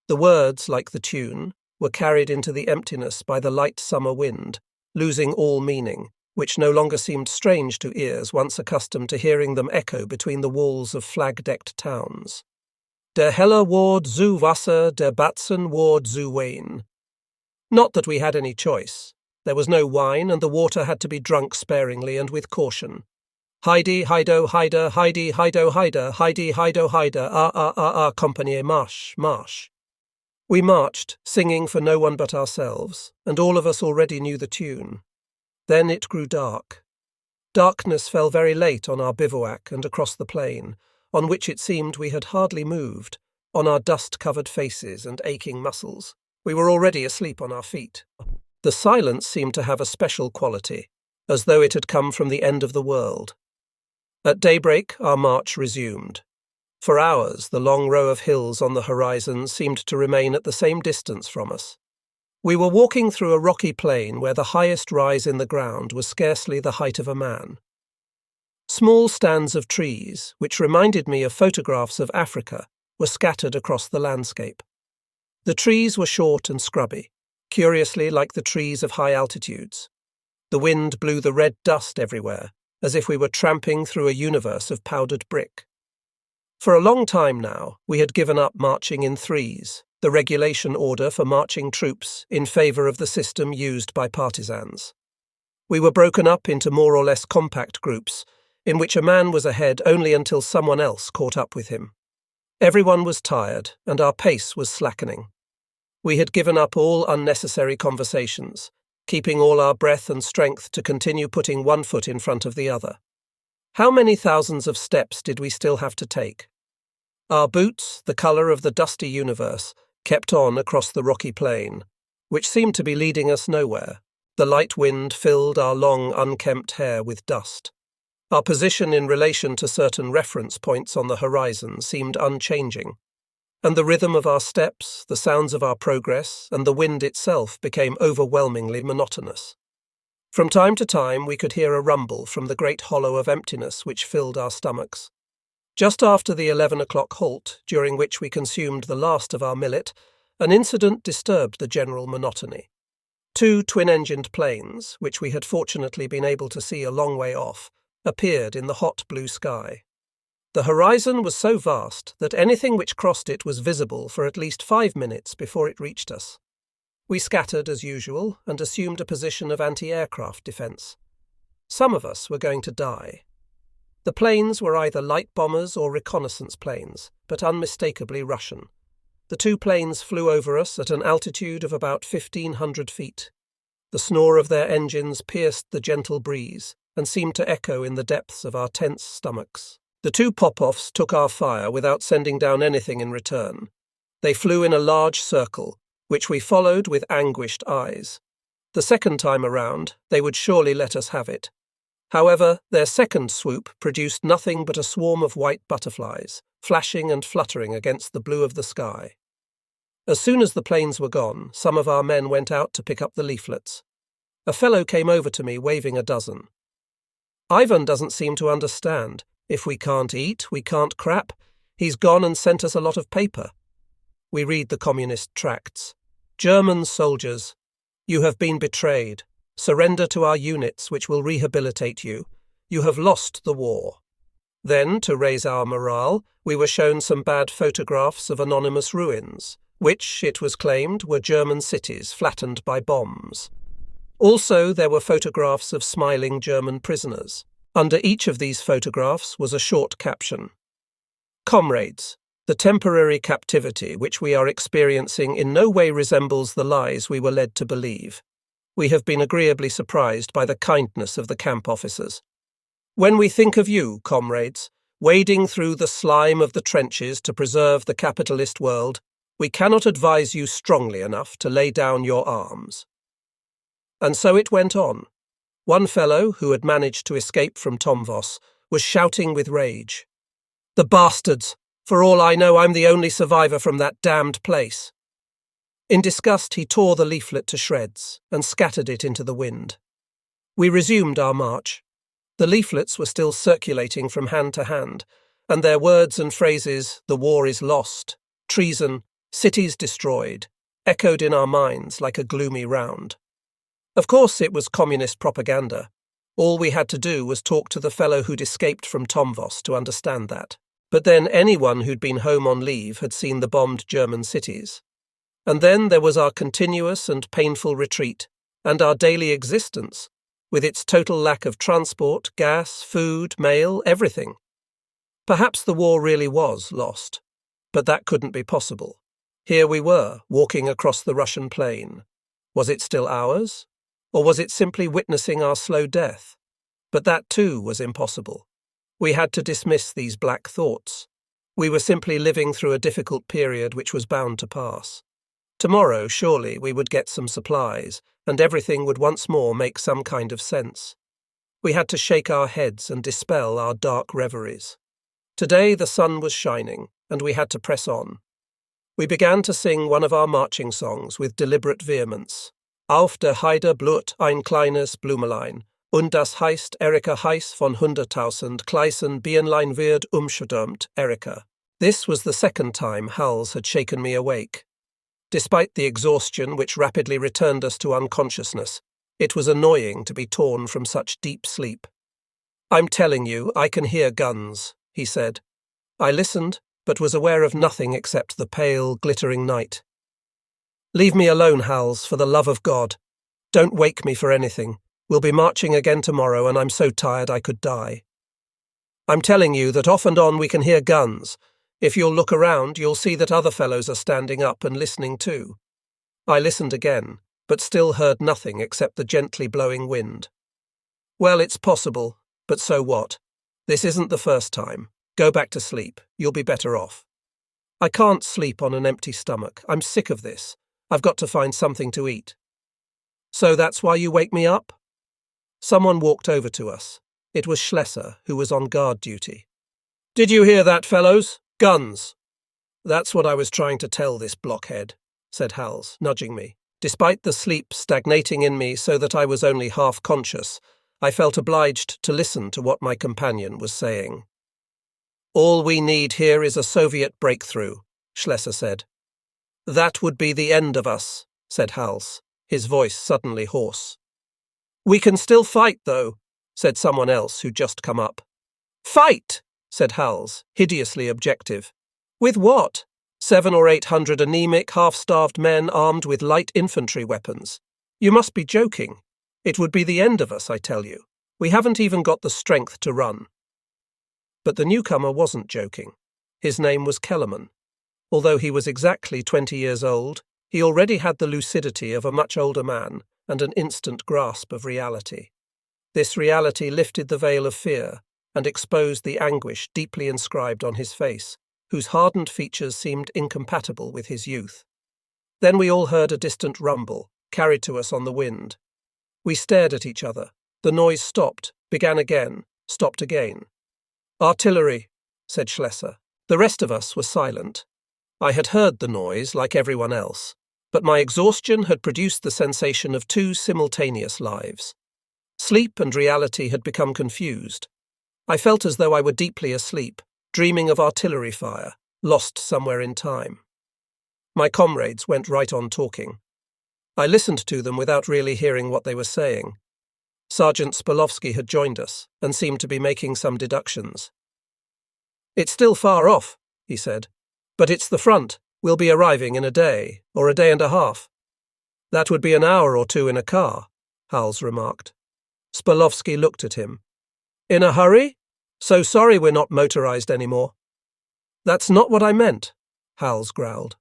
The words, like the tune, were carried into the emptiness by the light summer wind, losing all meaning, which no longer seemed strange to ears once accustomed to hearing them echo between the walls of flag-decked towns. Der Heller ward zu Wasser, der Batzen ward zu Wein. Not that we had any choice. There was no wine, and the water had to be drunk sparingly and with caution. Heidi, Heido, Heider, Heidi, Heido, Heider, Heidi, Heido, Heider, Compagnie, marsch, marsch. We marched, singing for no one but ourselves, and all of us already knew the tune. Then it grew dark. Darkness fell very late on our bivouac and across the plain, on which it seemed we had hardly moved, on our dust-covered faces and aching muscles. We were already asleep on our feet. The silence seemed to have a special quality, as though it had come from the end of the world. At daybreak, our march resumed. For hours, the long row of hills on the horizon seemed to remain at the same distance from us. We were walking through a rocky plain where the highest rise in the ground was scarcely the height of a man. Small stands of trees, which reminded me of photographs of Africa, were scattered across the landscape. The trees were short and scrubby, curiously like the trees of high altitudes. The wind blew the red dust everywhere, as if we were tramping through a universe of powdered brick. For a long time now, we had given up marching in threes, the regulation order for marching troops in favour of the system used by partisans. We were broken up into more or less compact groups, in which a man was ahead only until someone else caught up with him. Everyone was tired, and our pace was slackening. We had given up all unnecessary conversations, keeping all our breath and strength to continue putting one foot in front of the other. How many thousands of steps did we still have to take? Our boots, the colour of the dusty universe, kept on across the rocky plain, which seemed to be leading us nowhere. The light wind filled our long, unkempt hair with dust. Our position in relation to certain reference points on the horizon seemed unchanging, and the rhythm of our steps, the sounds of our progress, and the wind itself became overwhelmingly monotonous. From time to time we could hear a rumble from the great hollow of emptiness which filled our stomachs. Just after the 11 o'clock halt, during which we consumed the last of our millet, an incident disturbed the general monotony. 2 twin-engined planes, which we had fortunately been able to see a long way off, appeared in the hot blue sky. The horizon was so vast that anything which crossed it was visible for at least 5 minutes before it reached us. We scattered as usual and assumed a position of anti-aircraft defence. Some of us were going to die. The planes were either light bombers or reconnaissance planes, but unmistakably Russian. The 2 planes flew over us at an altitude of about 1,500 feet. The snore of their engines pierced the gentle breeze and seemed to echo in the depths of our tense stomachs. The 2 pop-offs took our fire without sending down anything in return. They flew in a large circle, which we followed with anguished eyes. The second time around, they would surely let us have it. However, their second swoop produced nothing but a swarm of white butterflies, flashing and fluttering against the blue of the sky. As soon as the planes were gone, some of our men went out to pick up the leaflets. A fellow came over to me waving a dozen. Ivan doesn't seem to understand. If we can't eat, we can't crap. He's gone and sent us a lot of paper. We read the communist tracts. German soldiers, you have been betrayed. Surrender to our units, which will rehabilitate you. You have lost the war. Then, to raise our morale, we were shown some bad photographs of anonymous ruins, which, it was claimed, were German cities flattened by bombs. Also, there were photographs of smiling German prisoners. Under each of these photographs was a short caption. Comrades, the temporary captivity which we are experiencing in no way resembles the lies we were led to believe. We have been agreeably surprised by the kindness of the camp officers. When we think of you, comrades, wading through the slime of the trenches to preserve the capitalist world, we cannot advise you strongly enough to lay down your arms. And so it went on. One fellow, who had managed to escape from Tomvos, was shouting with rage. "The bastards! For all I know, I'm the only survivor from that damned place." In disgust, he tore the leaflet to shreds and scattered it into the wind. We resumed our march. The leaflets were still circulating from hand to hand, and their words and phrases, "The war is lost," "treason," "cities destroyed," echoed in our minds like a gloomy round. Of course it was communist propaganda. All we had to do was talk to the fellow who'd escaped from Tomvos to understand that. But then anyone who'd been home on leave had seen the bombed German cities. And then there was our continuous and painful retreat, and our daily existence, with its total lack of transport, gas, food, mail, everything. Perhaps the war really was lost, but that couldn't be possible. Here we were, walking across the Russian plain. Was it still ours? Or was it simply witnessing our slow death? But that too was impossible. We had to dismiss these black thoughts. We were simply living through a difficult period which was bound to pass. Tomorrow, surely, we would get some supplies, and everything would once more make some kind of sense. We had to shake our heads and dispel our dark reveries. Today the sun was shining, and we had to press on. We began to sing one of our marching songs with deliberate vehemence. Auf der Heide blüht ein kleines Blümelein, und das heißt Erika heiß von 100.000 kleinen Bienlein wird umstürmt, Erika. This was the second time Hals had shaken me awake. Despite the exhaustion which rapidly returned us to unconsciousness, it was annoying to be torn from such deep sleep. "I'm telling you, I can hear guns," he said. I listened, but was aware of nothing except the pale, glittering night. "Leave me alone, Hals, for the love of God. Don't wake me for anything. We'll be marching again tomorrow, and I'm so tired I could die." "I'm telling you that off and on we can hear guns. If you'll look around, you'll see that other fellows are standing up and listening too." I listened again, but still heard nothing except the gently blowing wind. "Well, it's possible, but so what? This isn't the first time. Go back to sleep. You'll be better off." "I can't sleep on an empty stomach. I'm sick of this. I've got to find something to eat." "So that's why you wake me up?" Someone walked over to us. It was Schlesser, who was on guard duty. "Did you hear that, fellows? Guns!" "That's what I was trying to tell this blockhead," said Hals, nudging me. Despite the sleep stagnating in me so that I was only half conscious, I felt obliged to listen to what my companion was saying. "All we need here is a Soviet breakthrough," Schlesser said. "That would be the end of us," said Hals, his voice suddenly hoarse. "We can still fight, though," said someone else who'd just come up. "Fight!" said Hals, hideously objective. "With what? 700 or 800 anemic, half-starved men armed with light infantry weapons. You must be joking. It would be the end of us, I tell you. We haven't even got the strength to run." But the newcomer wasn't joking. His name was Kellerman. Although he was exactly 20 years old, he already had the lucidity of a much older man and an instant grasp of reality. This reality lifted the veil of fear and exposed the anguish deeply inscribed on his face, whose hardened features seemed incompatible with his youth. Then we all heard a distant rumble, carried to us on the wind. We stared at each other. The noise stopped, began again, stopped again. "Artillery," said Schlesser. The rest of us were silent. I had heard the noise like everyone else, but my exhaustion had produced the sensation of two simultaneous lives. Sleep and reality had become confused. I felt as though I were deeply asleep, dreaming of artillery fire, lost somewhere in time. My comrades went right on talking. I listened to them without really hearing what they were saying. Sergeant Spolovsky had joined us and seemed to be making some deductions. "It's still far off," he said, "but it's the front. We'll be arriving in a day, or a day and a half." "That would be an hour or two in a car," Hals remarked. Spolovsky looked at him. "In a hurry? So sorry we're not motorized anymore." "That's not what I meant," Hals growled.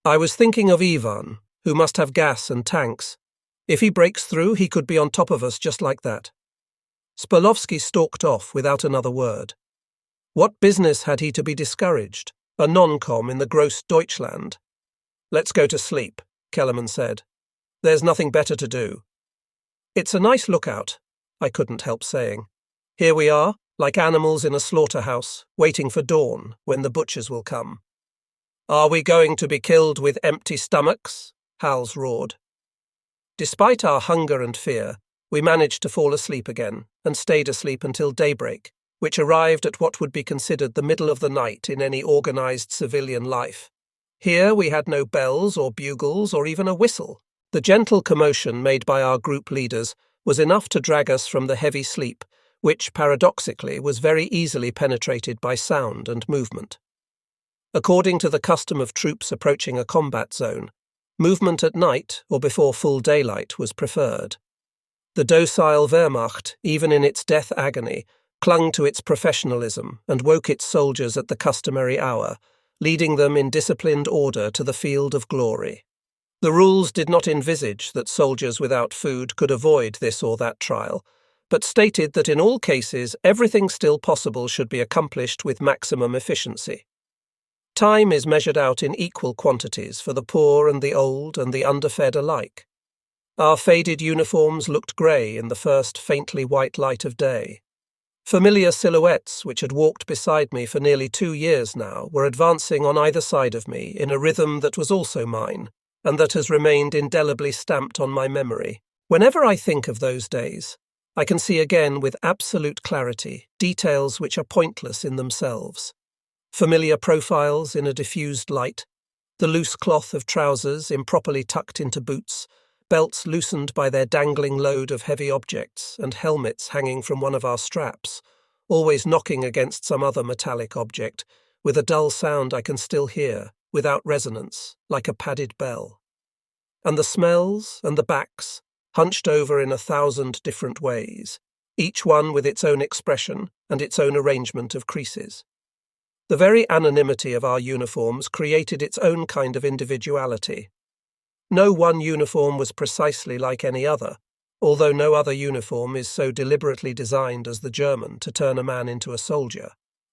"I was thinking of Ivan, who must have gas and tanks. If he breaks through, he could be on top of us just like that. Spurlovsky stalked off without another word. What business had he to be discouraged? A non-com in the gross Deutschland. Let's go to sleep, Kellerman said. There's nothing better to do. It's a nice lookout, I couldn't help saying. Here we are, like animals in a slaughterhouse, waiting for dawn, when the butchers will come. Are we going to be killed with empty stomachs? Hals roared. Despite our hunger and fear, we managed to fall asleep again, and stayed asleep until daybreak, which arrived at what would be considered the middle of the night in any organized civilian life. Here we had no bells or bugles or even a whistle. The gentle commotion made by our group leaders was enough to drag us from the heavy sleep, which, paradoxically, was very easily penetrated by sound and movement. According to the custom of troops approaching a combat zone, movement at night or before full daylight was preferred. The docile Wehrmacht, even in its death agony, clung to its professionalism and woke its soldiers at the customary hour, leading them in disciplined order to the field of glory. The rules did not envisage that soldiers without food could avoid this or that trial, but stated that in all cases everything still possible should be accomplished with maximum efficiency. Time is measured out in equal quantities for the poor and the old and the underfed alike. Our faded uniforms looked grey in the first faintly white light of day. Familiar silhouettes, which had walked beside me for nearly 2 years now, were advancing on either side of me in a rhythm that was also mine, and that has remained indelibly stamped on my memory. Whenever I think of those days, I can see again with absolute clarity details which are pointless in themselves. Familiar profiles in a diffused light, the loose cloth of trousers improperly tucked into boots, belts loosened by their dangling load of heavy objects, and helmets hanging from one of our straps, always knocking against some other metallic object, with a dull sound I can still hear, without resonance, like a padded bell. And the smells and the backs, hunched over in 1,000 different ways, each one with its own expression and its own arrangement of creases. The very anonymity of our uniforms created its own kind of individuality. No one uniform was precisely like any other, although no other uniform is so deliberately designed as the German to turn a man into a soldier,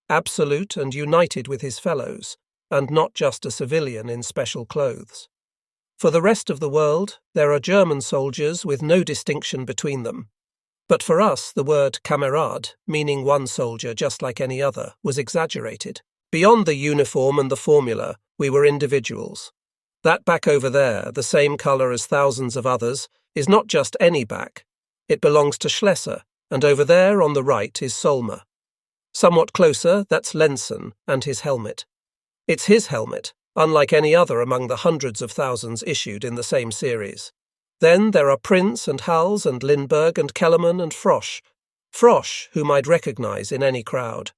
absolute and united with his fellows, and not just a civilian in special clothes. For the rest of the world, there are German soldiers with no distinction between them. But for us, the word Kamerad, meaning one soldier just like any other, was exaggerated. Beyond the uniform and the formula, we were individuals. That back over there, the same colour as thousands of others, is not just any back. It belongs to Schlesser, and over there on the right is Solmer. Somewhat closer, that's Lenzen and his helmet. It's his helmet, unlike any other among the hundreds of thousands issued in the same series. Then there are Prinz and Hals and Lindbergh and Kellerman and Frosch. Frosch, whom I'd recognise in any crowd.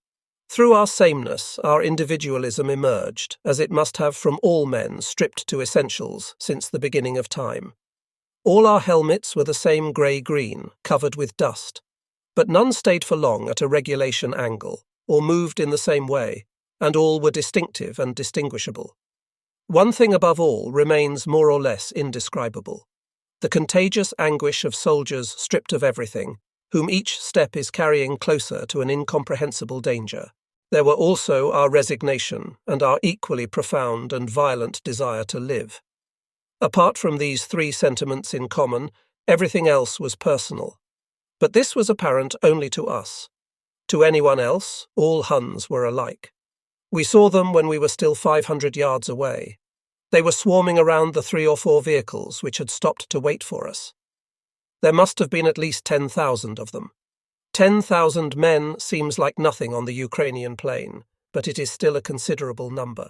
Through our sameness, our individualism emerged, as it must have from all men stripped to essentials since the beginning of time. All our helmets were the same grey-green, covered with dust, but none stayed for long at a regulation angle, or moved in the same way, and all were distinctive and distinguishable. One thing above all remains more or less indescribable: the contagious anguish of soldiers stripped of everything, whom each step is carrying closer to an incomprehensible danger. There were also our resignation and our equally profound and violent desire to live. Apart from these 3 sentiments in common, everything else was personal. But this was apparent only to us. To anyone else, all Huns were alike. We saw them when we were still 500 yards away. They were swarming around the 3 or 4 vehicles which had stopped to wait for us. There must have been at least 10,000 of them. 10,000 men seems like nothing on the Ukrainian plain, but it is still a considerable number.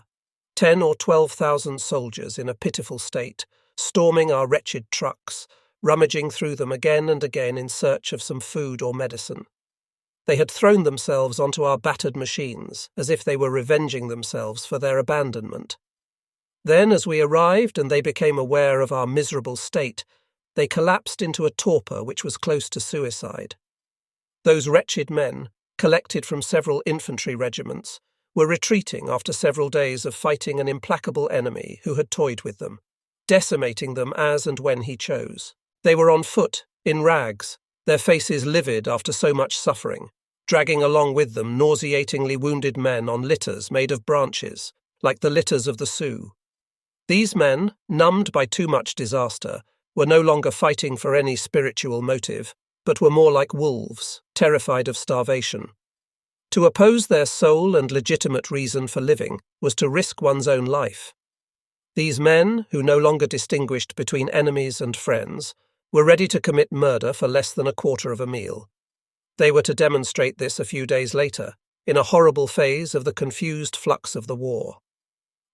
10 or 12,000 soldiers in a pitiful state, storming our wretched trucks, rummaging through them again and again in search of some food or medicine. They had thrown themselves onto our battered machines, as if they were revenging themselves for their abandonment. Then, as we arrived and they became aware of our miserable state, they collapsed into a torpor which was close to suicide. Those wretched men, collected from several infantry regiments, were retreating after several days of fighting an implacable enemy who had toyed with them, decimating them as and when he chose. They were on foot, in rags, their faces livid after so much suffering, dragging along with them nauseatingly wounded men on litters made of branches, like the litters of the Sioux. These men, numbed by too much disaster, were no longer fighting for any spiritual motive, but were more like wolves, terrified of starvation. To oppose their sole and legitimate reason for living was to risk one's own life. These men, who no longer distinguished between enemies and friends, were ready to commit murder for less than a quarter of a meal. They were to demonstrate this a few days later, in a horrible phase of the confused flux of the war.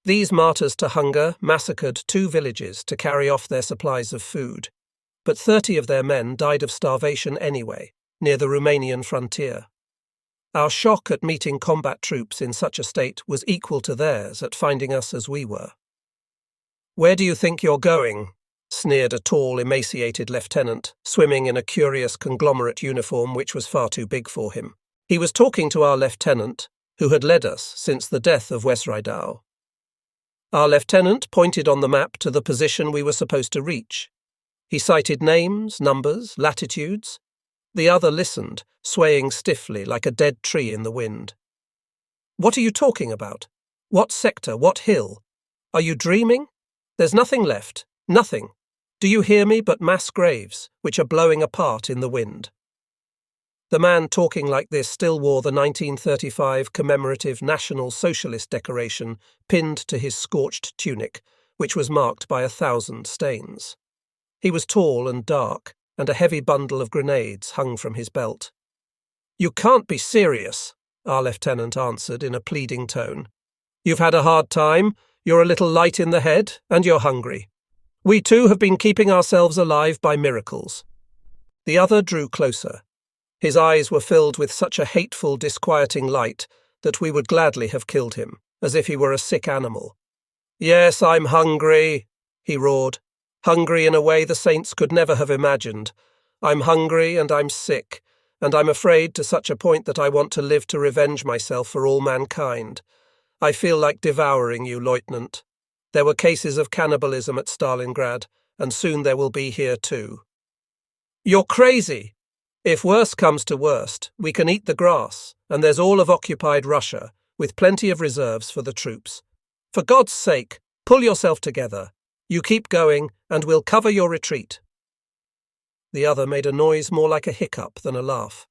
These martyrs to hunger massacred 2 villages to carry off their supplies of food, but 30 of their men died of starvation anyway, near the Romanian frontier. Our shock at meeting combat troops in such a state was equal to theirs at finding us as we were. "Where do you think you're going?" sneered a tall, emaciated lieutenant, swimming in a curious conglomerate uniform which was far too big for him. He was talking to our lieutenant, who had led us since the death of Wesridau. Our lieutenant pointed on the map to the position we were supposed to reach. He cited names, numbers, latitudes. The other listened, swaying stiffly like a dead tree in the wind. "What are you talking about? What sector? What hill? Are you dreaming? There's nothing left. Nothing. Do you hear me but mass graves, which are blowing apart in the wind?" The man talking like this still wore the 1935 commemorative National Socialist decoration pinned to his scorched tunic, which was marked by 1,000 stains. He was tall and dark, and a heavy bundle of grenades hung from his belt. "You can't be serious," our lieutenant answered in a pleading tone. "You've had a hard time, you're a little light in the head, and you're hungry. We too have been keeping ourselves alive by miracles." The other drew closer. His eyes were filled with such a hateful, disquieting light that we would gladly have killed him, as if he were a sick animal. "Yes, I'm hungry," he roared. "Hungry in a way the saints could never have imagined. I'm hungry and I'm sick, and I'm afraid to such a point that I want to live to revenge myself for all mankind. I feel like devouring you, Lieutenant. There were cases of cannibalism at Stalingrad, and soon there will be here too." "You're crazy! If worse comes to worst, we can eat the grass, and there's all of occupied Russia, with plenty of reserves for the troops. For God's sake, pull yourself together. You keep going, and we'll cover your retreat." The other made a noise more like a hiccup than a laugh.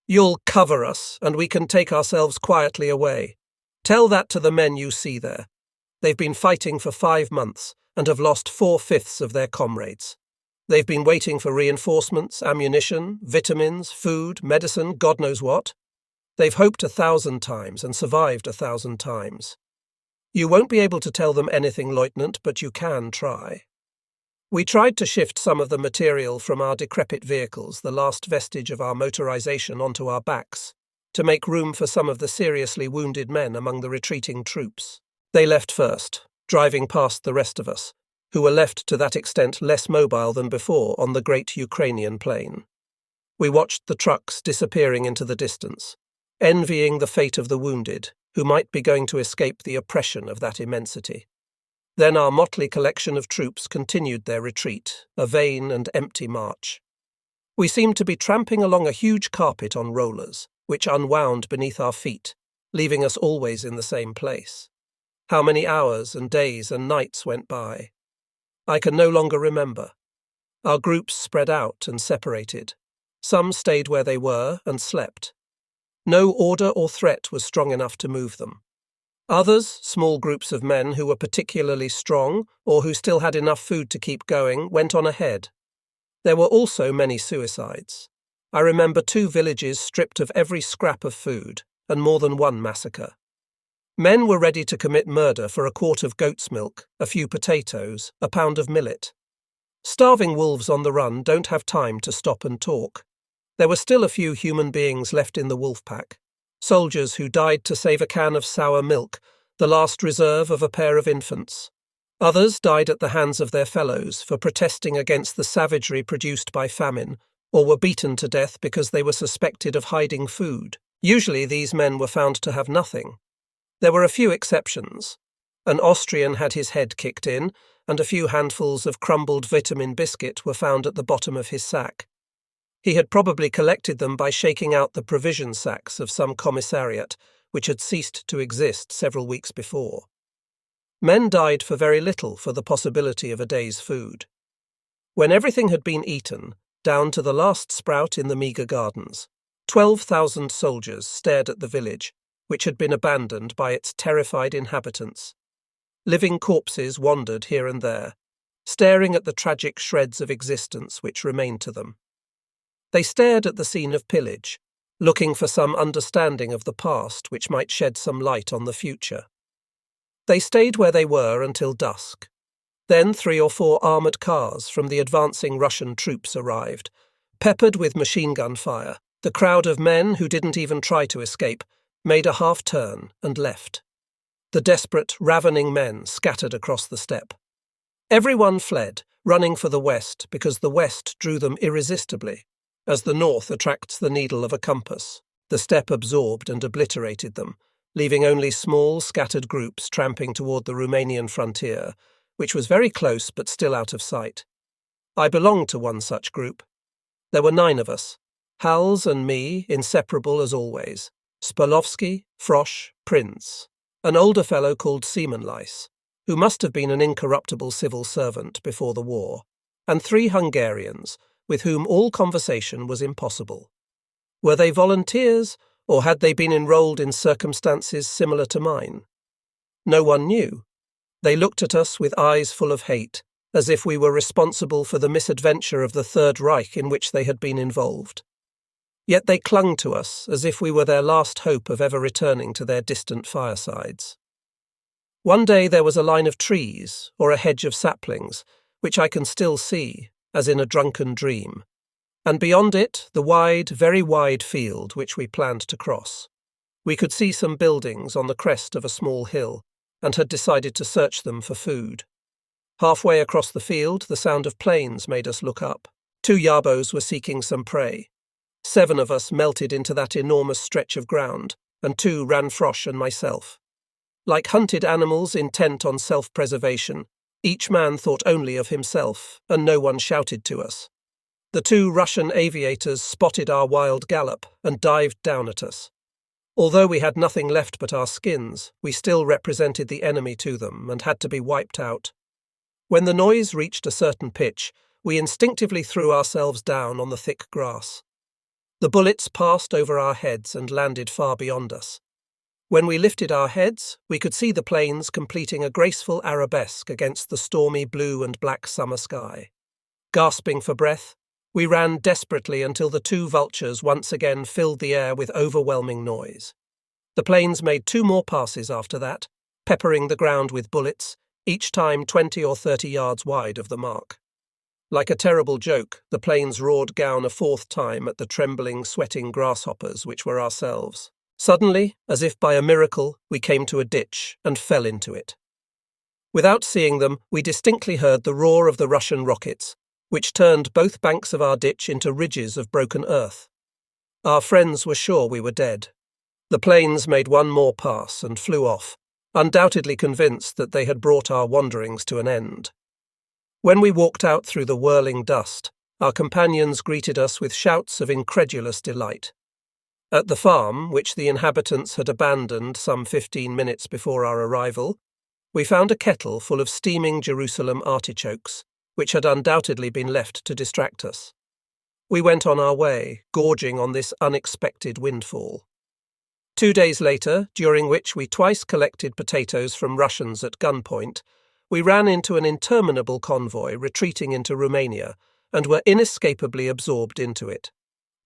"You'll cover us, and we can take ourselves quietly away. Tell that to the men you see there. They've been fighting for 5 months, and have lost 4/5 of their comrades. They've been waiting for reinforcements, ammunition, vitamins, food, medicine, God knows what. They've hoped 1,000 times and survived 1,000 times. You won't be able to tell them anything, Lieutenant, but you can try." We tried to shift some of the material from our decrepit vehicles, the last vestige of our motorization, onto our backs, to make room for some of the seriously wounded men among the retreating troops. They left first, driving past the rest of us, who were left to that extent less mobile than before on the great Ukrainian plain. We watched the trucks disappearing into the distance, envying the fate of the wounded, who might be going to escape the oppression of that immensity. Then our motley collection of troops continued their retreat, a vain and empty march. We seemed to be tramping along a huge carpet on rollers, which unwound beneath our feet, leaving us always in the same place. How many hours and days and nights went by? I can no longer remember. Our groups spread out and separated. Some stayed where they were and slept. No order or threat was strong enough to move them. Others, small groups of men who were particularly strong or who still had enough food to keep going, went on ahead. There were also many suicides. I remember 2 villages stripped of every scrap of food, and more than one massacre. Men were ready to commit murder for a quart of goat's milk, a few potatoes, a pound of millet. Starving wolves on the run don't have time to stop and talk. There were still a few human beings left in the wolf pack. Soldiers who died to save a can of sour milk, the last reserve of a pair of infants. Others died at the hands of their fellows for protesting against the savagery produced by famine, or were beaten to death because they were suspected of hiding food. Usually these men were found to have nothing. There were a few exceptions. An Austrian had his head kicked in, and a few handfuls of crumbled vitamin biscuit were found at the bottom of his sack. He had probably collected them by shaking out the provision sacks of some commissariat, which had ceased to exist several weeks before. Men died for very little for the possibility of a day's food. When everything had been eaten, down to the last sprout in the meagre gardens, 12,000 soldiers stared at the village, which had been abandoned by its terrified inhabitants. Living corpses wandered here and there, staring at the tragic shreds of existence which remained to them. They stared at the scene of pillage, looking for some understanding of the past which might shed some light on the future. They stayed where they were until dusk. Then 3 or 4 armoured cars from the advancing Russian troops arrived. Peppered with machine gun fire, the crowd of men who didn't even try to escape made a half-turn and left. The desperate, ravening men scattered across the steppe. Everyone fled, running for the west because the west drew them irresistibly. As the north attracts the needle of a compass, the steppe absorbed and obliterated them, leaving only small, scattered groups tramping toward the Romanian frontier, which was very close but still out of sight. I belonged to one such group. There were 9 of us, Hals and me, inseparable as always, Spolovsky, Frosch, Prince, an older fellow called Seaman Lice, who must have been an incorruptible civil servant before the war, and 3 Hungarians, with whom all conversation was impossible. Were they volunteers, or had they been enrolled in circumstances similar to mine? No one knew. They looked at us with eyes full of hate, as if we were responsible for the misadventure of the Third Reich in which they had been involved. Yet they clung to us as if we were their last hope of ever returning to their distant firesides. One day there was a line of trees, or a hedge of saplings, which I can still see, as in a drunken dream, and beyond it the wide, very wide field which we planned to cross. We could see some buildings on the crest of a small hill, and had decided to search them for food. Halfway across the field, the sound of planes made us look up. 2 Yabos were seeking some prey. 7 of us melted into that enormous stretch of ground, and 2 ran Frosch and myself. Like hunted animals intent on self-preservation, each man thought only of himself, and no one shouted to us. The 2 Russian aviators spotted our wild gallop and dived down at us. Although we had nothing left but our skins, we still represented the enemy to them and had to be wiped out. When the noise reached a certain pitch, we instinctively threw ourselves down on the thick grass. The bullets passed over our heads and landed far beyond us. When we lifted our heads, we could see the planes completing a graceful arabesque against the stormy blue and black summer sky. Gasping for breath, we ran desperately until the 2 vultures once again filled the air with overwhelming noise. The planes made 2 more passes after that, peppering the ground with bullets, each time 20 or 30 yards wide of the mark. Like a terrible joke, the planes roared down a 4th time at the trembling, sweating grasshoppers which were ourselves. Suddenly, as if by a miracle, we came to a ditch and fell into it. Without seeing them, we distinctly heard the roar of the Russian rockets, which turned both banks of our ditch into ridges of broken earth. Our friends were sure we were dead. The planes made 1 more pass and flew off, undoubtedly convinced that they had brought our wanderings to an end. When we walked out through the whirling dust, our companions greeted us with shouts of incredulous delight. At the farm, which the inhabitants had abandoned some 15 minutes before our arrival, we found a kettle full of steaming Jerusalem artichokes, which had undoubtedly been left to distract us. We went on our way, gorging on this unexpected windfall. 2 days later, during which we twice collected potatoes from Russians at gunpoint, we ran into an interminable convoy retreating into Romania and were inescapably absorbed into it.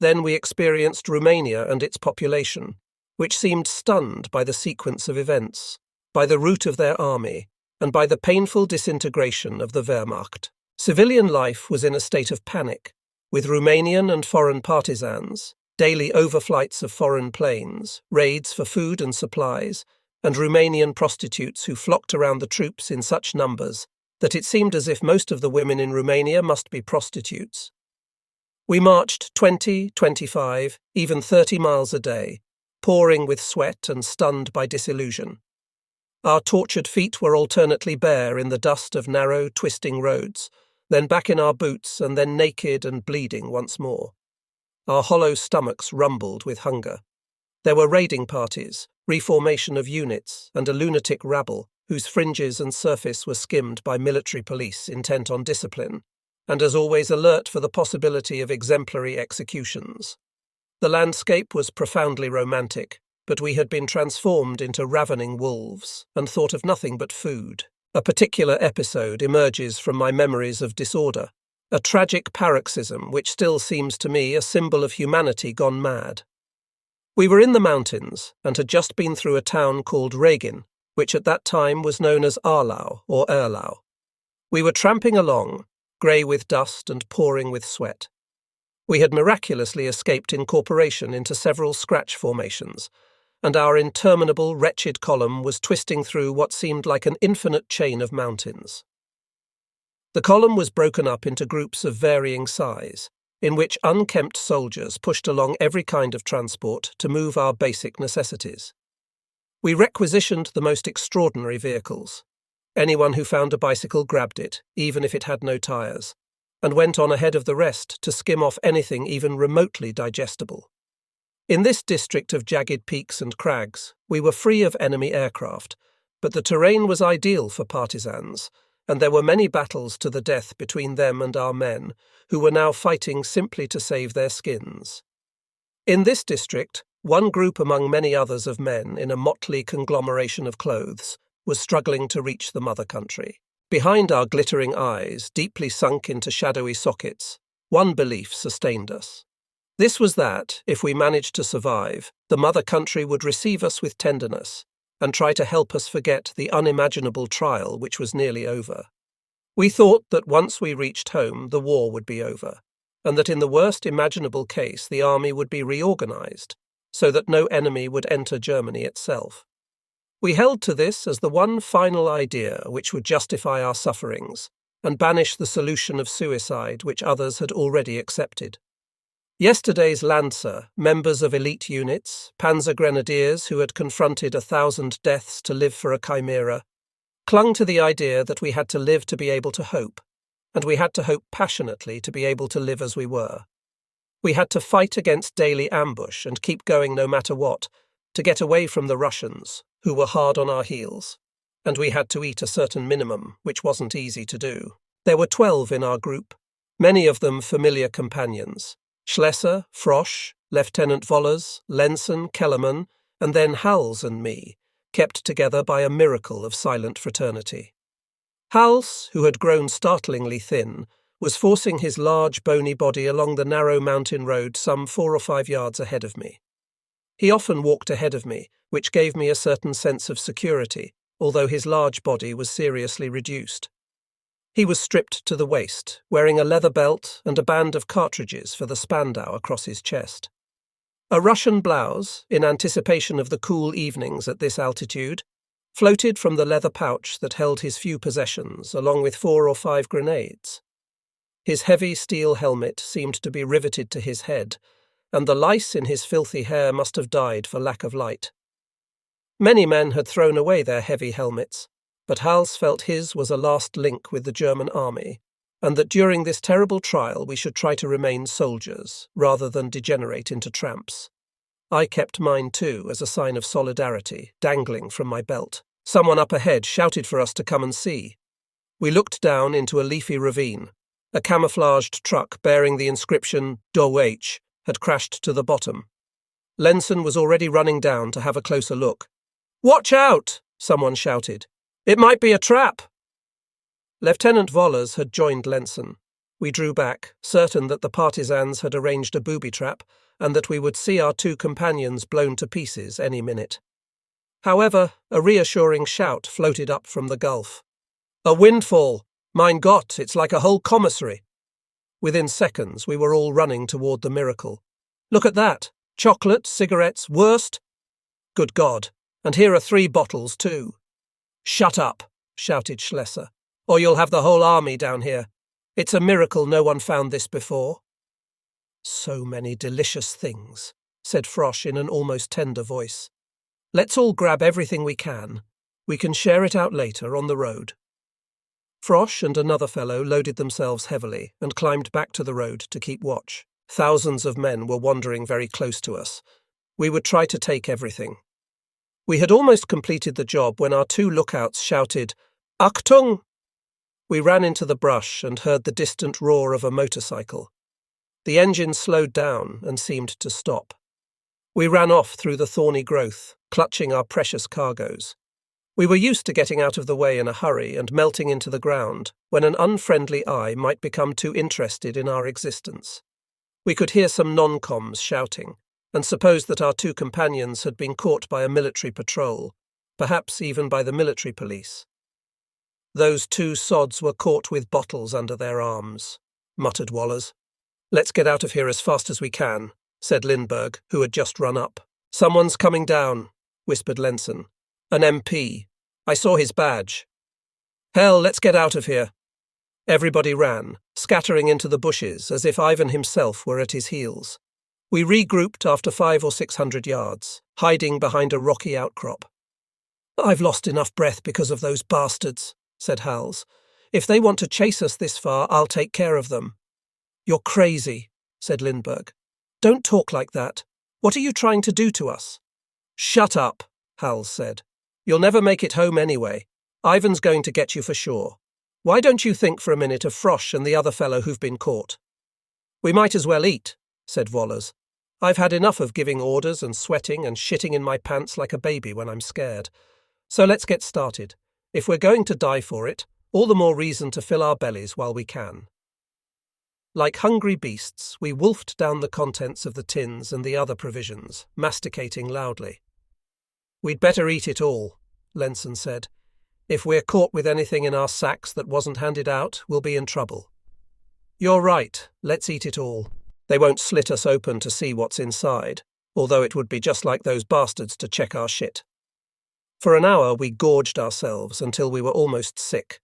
Then we experienced Romania and its population, which seemed stunned by the sequence of events, by the rout of their army, and by the painful disintegration of the Wehrmacht. Civilian life was in a state of panic, with Romanian and foreign partisans, daily overflights of foreign planes, raids for food and supplies, and Romanian prostitutes who flocked around the troops in such numbers that it seemed as if most of the women in Romania must be prostitutes. We marched 20, 25, even 30 miles a day, pouring with sweat and stunned by disillusion. Our tortured feet were alternately bare in the dust of narrow, twisting roads, then back in our boots, and then naked and bleeding once more. Our hollow stomachs rumbled with hunger. There were raiding parties, reformation of units, and a lunatic rabble whose fringes and surface were skimmed by military police intent on discipline, and as always alert for the possibility of exemplary executions. The landscape was profoundly romantic, but we had been transformed into ravening wolves and thought of nothing but food. A particular episode emerges from my memories of disorder, a tragic paroxysm which still seems to me a symbol of humanity gone mad. We were in the mountains and had just been through a town called Regin, which at that time was known as Arlau or Erlau. We were tramping along, grey with dust and pouring with sweat. We had miraculously escaped incorporation into several scratch formations, and our interminable, wretched column was twisting through what seemed like an infinite chain of mountains. The column was broken up into groups of varying size, in which unkempt soldiers pushed along every kind of transport to move our basic necessities. We requisitioned the most extraordinary vehicles. Anyone who found a bicycle grabbed it, even if it had no tires, and went on ahead of the rest to skim off anything even remotely digestible. In this district of jagged peaks and crags, we were free of enemy aircraft, but the terrain was ideal for partisans, and there were many battles to the death between them and our men, who were now fighting simply to save their skins. In this district, one group among many others of men in a motley conglomeration of clothes was struggling to reach the mother country. Behind our glittering eyes, deeply sunk into shadowy sockets, one belief sustained us. This was that, if we managed to survive, the mother country would receive us with tenderness and try to help us forget the unimaginable trial which was nearly over. We thought that once we reached home, the war would be over, and that in the worst imaginable case the army would be reorganized, so that no enemy would enter Germany itself. We held to this as the one final idea which would justify our sufferings and banish the solution of suicide which others had already accepted. Yesterday's Lancer, members of elite units, panzer grenadiers who had confronted 1,000 deaths to live for a chimera, clung to the idea that we had to live to be able to hope, and we had to hope passionately to be able to live as we were. We had to fight against daily ambush and keep going no matter what, to get away from the Russians, who were hard on our heels, and we had to eat a certain minimum, which wasn't easy to do. There were 12 in our group, many of them familiar companions. Schlesser, Frosch, Lieutenant Vollers, Lenson, Kellerman, and then Hals and me, kept together by a miracle of silent fraternity. Hals, who had grown startlingly thin, was forcing his large bony body along the narrow mountain road some 4 or 5 yards ahead of me. He often walked ahead of me, which gave me a certain sense of security, although his large body was seriously reduced. He was stripped to the waist, wearing a leather belt and a band of cartridges for the Spandau across his chest. A Russian blouse, in anticipation of the cool evenings at this altitude, floated from the leather pouch that held his few possessions, along with 4 or 5 grenades. His heavy steel helmet seemed to be riveted to his head, and the lice in his filthy hair must have died for lack of light. Many men had thrown away their heavy helmets, but Hals felt his was a last link with the German army, and that during this terrible trial we should try to remain soldiers, rather than degenerate into tramps. I kept mine too, as a sign of solidarity, dangling from my belt. Someone up ahead shouted for us to come and see. We looked down into a leafy ravine. A camouflaged truck bearing the inscription Deutsch had crashed to the bottom. Lenson was already running down to have a closer look. "Watch out!" someone shouted. "It might be a trap." Lieutenant Vollers had joined Lenson. We drew back, certain that the partisans had arranged a booby trap and that we would see our 2 companions blown to pieces any minute. However, a reassuring shout floated up from the gulf. "A windfall! Mein Gott, it's like a whole commissary!" Within seconds, we were all running toward the miracle. "Look at that! Chocolate, cigarettes, Wurst! Good God, and here are 3 bottles too." "Shut up," shouted Schlesser, "or you'll have the whole army down here. It's a miracle no one found this before." "So many delicious things," said Frosch in an almost tender voice. "Let's all grab everything we can. We can share it out later on the road. Frosh and another fellow loaded themselves heavily and climbed back to the road to keep watch. Thousands of men were wandering very close to us. We would try to take everything. We had almost completed the job when our two lookouts shouted, "Achtung!" We ran into the brush and heard the distant roar of a motorcycle. The engine slowed down and seemed to stop. We ran off through the thorny growth, clutching our precious cargoes. We were used to getting out of the way in a hurry and melting into the ground when an unfriendly eye might become too interested in our existence. We could hear some non-coms shouting, and supposed that our two companions had been caught by a military patrol, perhaps even by the military police. "Those two sods were caught with bottles under their arms," muttered Wallers. "Let's get out of here as fast as we can," said Lindbergh, who had just run up. "Someone's coming down," whispered Lenson. "An MP. I saw his badge." "Hell, let's get out of here." Everybody ran, scattering into the bushes as if Ivan himself were at his heels. We regrouped after 500 or 600 yards, hiding behind a rocky outcrop. "I've lost enough breath because of those bastards," said Hals. "If they want to chase us this far, I'll take care of them." "You're crazy," said Lindbergh. "Don't talk like that. What are you trying to do to us?" "Shut up," Hals said. "You'll never make it home anyway. Ivan's going to get you for sure. Why don't you think for a minute of Frosh and the other fellow who've been caught?" "We might as well eat," said Wallers. "I've had enough of giving orders and sweating and shitting in my pants like a baby when I'm scared. So let's get started. If we're going to die for it, all the more reason to fill our bellies while we can." Like hungry beasts, we wolfed down the contents of the tins and the other provisions, masticating loudly. "We'd better eat it all," Lenson said. "If we're caught with anything in our sacks that wasn't handed out, we'll be in trouble." "You're right, let's eat it all. They won't slit us open to see what's inside, although it would be just like those bastards to check our shit." For an hour we gorged ourselves until we were almost sick.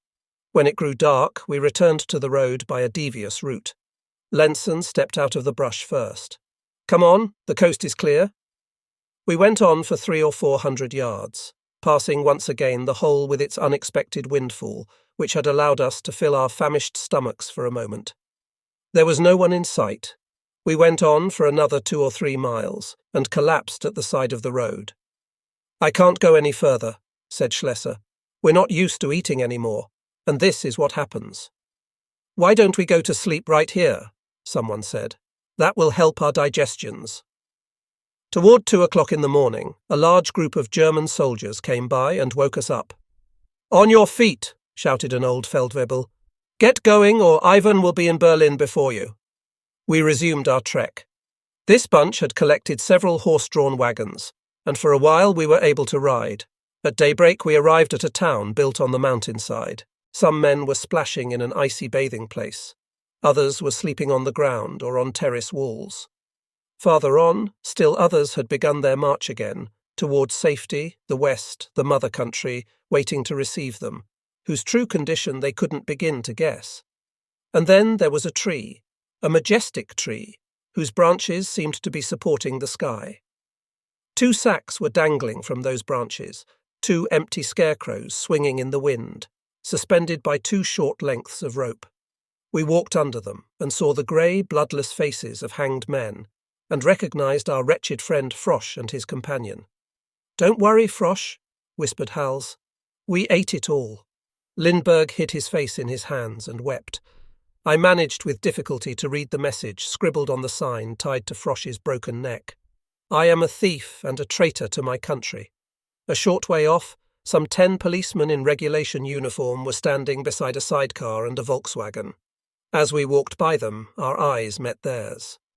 When it grew dark, we returned to the road by a devious route. Lenson stepped out of the brush first. "Come on, the coast is clear." We went on for 300 or 400 yards, passing once again the hole with its unexpected windfall, which had allowed us to fill our famished stomachs for a moment. There was no one in sight. We went on for another 2 or 3 miles and collapsed at the side of the road. "I can't go any further," said Schlesser. "We're not used to eating anymore, and this is what happens." "Why don't we go to sleep right here?" someone said. "That will help our digestions." Toward 2 o'clock in the morning, a large group of German soldiers came by and woke us up. "On your feet," shouted an old Feldwebel. "Get going, or Ivan will be in Berlin before you." We resumed our trek. This bunch had collected several horse-drawn wagons, and for a while we were able to ride. At daybreak we arrived at a town built on the mountainside. Some men were splashing in an icy bathing place. Others were sleeping on the ground or on terrace walls. Farther on, still others had begun their march again, towards safety, the west, the mother country, waiting to receive them, whose true condition they couldn't begin to guess. And then there was a tree, a majestic tree, whose branches seemed to be supporting the sky. 2 sacks were dangling from those branches, 2 empty scarecrows swinging in the wind, suspended by 2 short lengths of rope. We walked under them and saw the grey, bloodless faces of hanged men, and recognized our wretched friend Frosh and his companion. "Don't worry, Frosh," whispered Hals. "We ate it all." Lindbergh hid his face in his hands and wept. I managed with difficulty to read the message scribbled on the sign tied to Frosh's broken neck. "I am a thief and a traitor to my country." A short way off, some 10 policemen in regulation uniform were standing beside a sidecar and a Volkswagen. As we walked by them, our eyes met theirs.